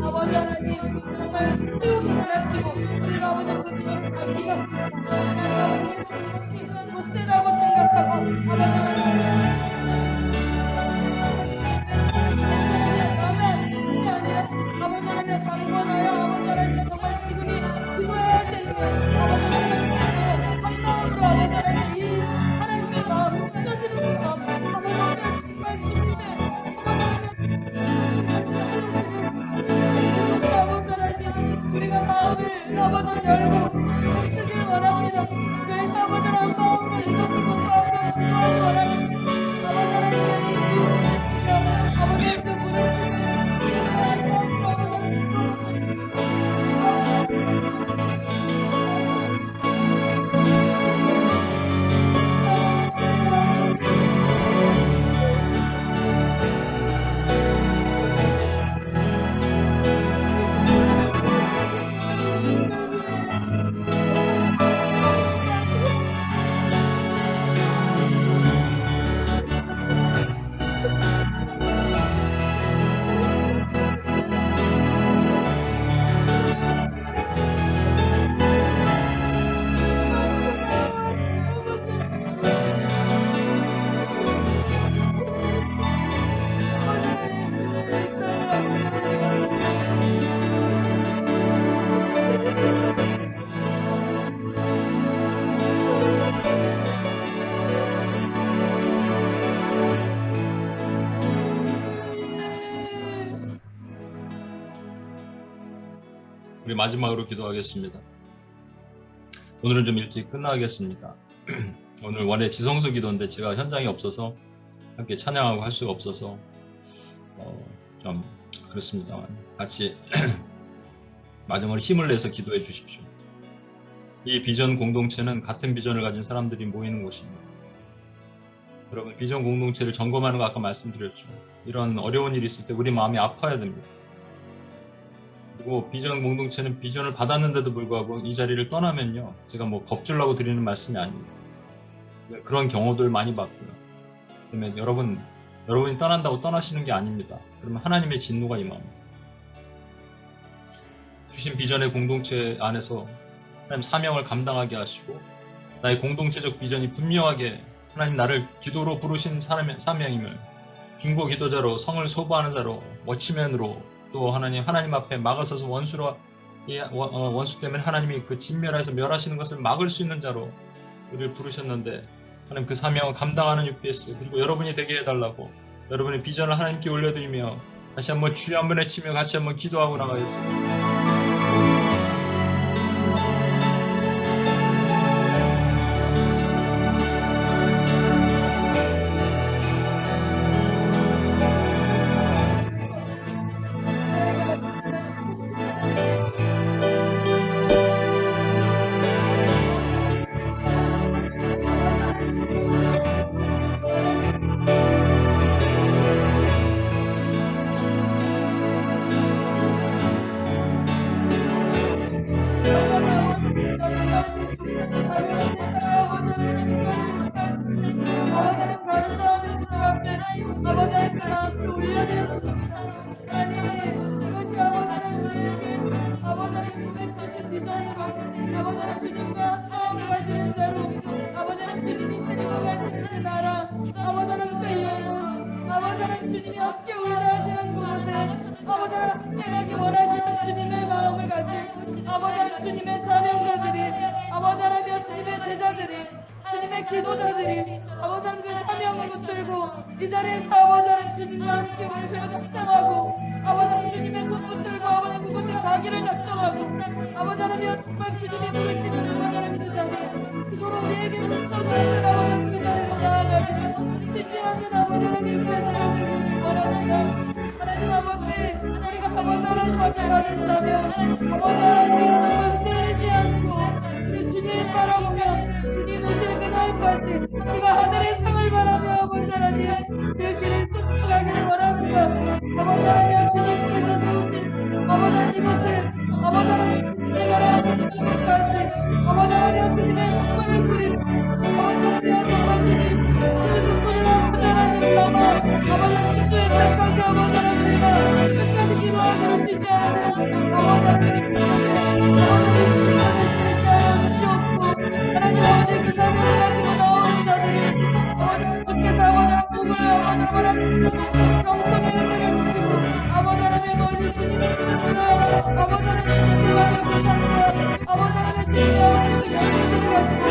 아버지 하나님 정말 쭉 하시고 우리가 아버지 그 기도를 밝히셨습니다. 하나님 아버지 이것이 못되다고 생각하고 아버지 하나님 아버지 하나님 강권하여 아버지 하나님 정말 지금이 기도해야 할 때이며 아버지 하나님 한 마음으로 아버지 하나님 이 하나님의 마음 찢어지는 마음 아버지 하나님 정말 지금 때 아버지 하나님 우리가 마음을 아버지 열고 뜨길 원합니다. 왜 아버지 하나님 마음으로 이것을 보고 한번 기도하기 원합니다. 아버지 하나님의 이 기도를 했으며 아버지 그 부르심을 우리 마지막으로 기도하겠습니다. 오늘은 좀 일찍 끝나겠습니다. 오늘 원래 지성소 기도인데 제가 현장에 없어서 함께 찬양하고 할 수가 없어서 좀 그렇습니다만 같이 마지막으로 힘을 내서 기도해 주십시오. 이 비전 공동체는 같은 비전을 가진 사람들이 모이는 곳입니다. 여러분, 비전 공동체를 점검하는 거 아까 말씀드렸죠. 이런 어려운 일이 있을 때 우리 마음이 아파야 됩니다. 그리고 비전 공동체는 비전을 받았는데도 불구하고 이 자리를 떠나면요, 제가 뭐 겁주려고 드리는 말씀이 아닙니다. 그런 경우들 많이 봤고요. 그러면 여러분이 떠난다고 떠나시는 게 아닙니다. 그러면 하나님의 진노가 임합니다. 주신 비전의 공동체 안에서 하나님 사명을 감당하게 하시고 나의 공동체적 비전이 분명하게 하나님 나를 기도로 부르신 사명임을 중보 기도자로 성을 소부하는 자로 워치맨으로 또 하나님 앞에 막아서서 원수 때문에 하나님이 그 진멸해서 멸하시는 것을 막을 수 있는 자로 우리를 부르셨는데 하나님 그 사명을 감당하는 UPS 그리고 여러분이 되게 해달라고 여러분의 비전을 하나님께 올려드리며 다시 한번 주여 한번 외치며 같이 한번 기도하고 나가겠습니다. 기도자들이 아버지 하나님 그 사명을 붙들고 이 자리에서 아버지 하나님 주님과 함께 올세로 작정하고 아버지 하나님 주님의 손 붙들고 아버지 하나님 그곳에 가기를 작정하고 아버지 하나님 정말 주님이 부르시는 아버지 하나님 그 자리에 그거로 우리에게 묻혀주시는 아버지 하나님 그 자리로 나아가게 쉬지 않는 아버지 하나님 그 말씀을 원합니다. 하나님 아버지 우리가 아버지 하나님 앞에 가는 사명 아버지 하나님 정말 흔들리지 않고 우리 주님을 바라보며 주님 오실 그날까지 우리가 하늘의 상을 바라며 아버지 하나님 그 길을 쫓아가기를 원합니다. 아버지 하나님 주님께서 세우신 아버지 하나님 이곳을 아버지 하나님 주님께 바라하시는 그날까지 아버지 하나님 주님의 눈물을 뿌리고 아버지 하나님 정말 주님 그 눈물을 아버지 하나님 담아 아버지 하나님 지수의 때까지 아버지 하나님 우리가 끝까지 기도하기를 쉬지 않는 아버지 하나님 하나님 아버지 그 사명을 가지고 나오는 자들이 아버지 주께서 아버지 하나님 아버지 하나님 경통의 은혜를 주시고 아버지 하나님 멀리 주님이시는 그날 아버지 하나님 주님께 받은 그 삶과 아버지 하나님 주님의 아버지 영광을 가지고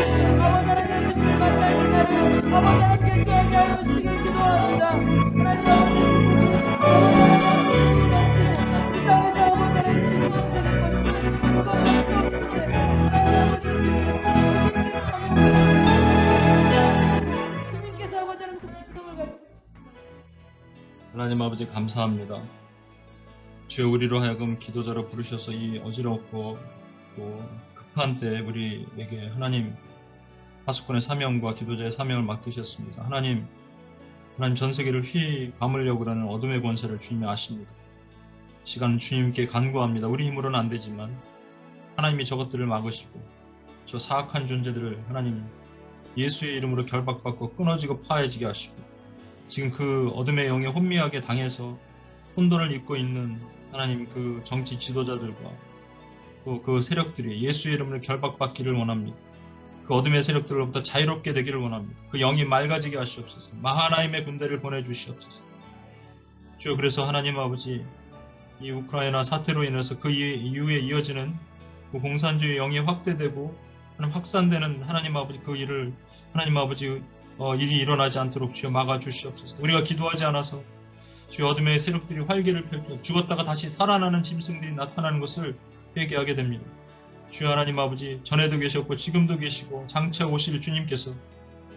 아버지 하나님 주님을 만날 그날을 아버지 하나님께 수하게 하여 주시길 기도합니다. 하나님 아버지 이 땅에서 아버지 하나님 주님 만드는 것이 그것밖에 없는데 하나님 아버지 주님께서 아버지 하나님 그 직성을 가지고 하나님 아버지 감사합니다. 주여 우리로 하여금 기도자로 부르셔서 이 어지럽고 또 급한 때 우리에게 하나님 파수꾼의 사명과 기도자의 사명을 맡기셨습니다. 하나님 전 세계를 휘 감으려고 그러는 어둠의 권세를 주님이 아십니다. 시간은 주님께 간구합니다. 우리 힘으로는 안 되지만 하나님이 저것들을 막으시고 저 사악한 존재들을 하나님 예수의 이름으로 결박받고 끊어지고 파해지게 하시고 지금 그 어둠의 영에 혼미하게 당해서 혼돈을 입고 있는 하나님 그 정치 지도자들과 또 그 세력들이 예수의 이름으로 결박받기를 원합니다. 그 어둠의 세력들로부터 자유롭게 되기를 원합니다. 그 영이 맑아지게 하시옵소서. 마하나임의 군대를 보내주시옵소서. 주여 그래서 하나님 아버지 이 우크라이나 사태로 인해서 그 이후에 이어지는 그 공산주의 영이 확대되고 확산되는 하나님 아버지 그 일을 하나님 아버지 일이 일어나지 않도록 주여 막아주시옵소서. 우리가 기도하지 않아서 주여 어둠의 세력들이 활개를 펼쳐 죽었다가 다시 살아나는 짐승들이 나타나는 것을 회개하게 됩니다. 주여 하나님 아버지, 전에도 계셨고 지금도 계시고 장차 오실 주님께서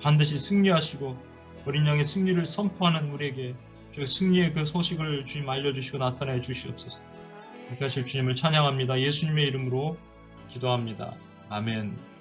반드시 승리하시고 어린 양의 승리를 선포하는 우리에게 주 승리의 그 소식을 주님 알려주시고 나타내 주시옵소서. 그렇게 하실 주님을 찬양합니다. 예수님의 이름으로 기도합니다. 아멘.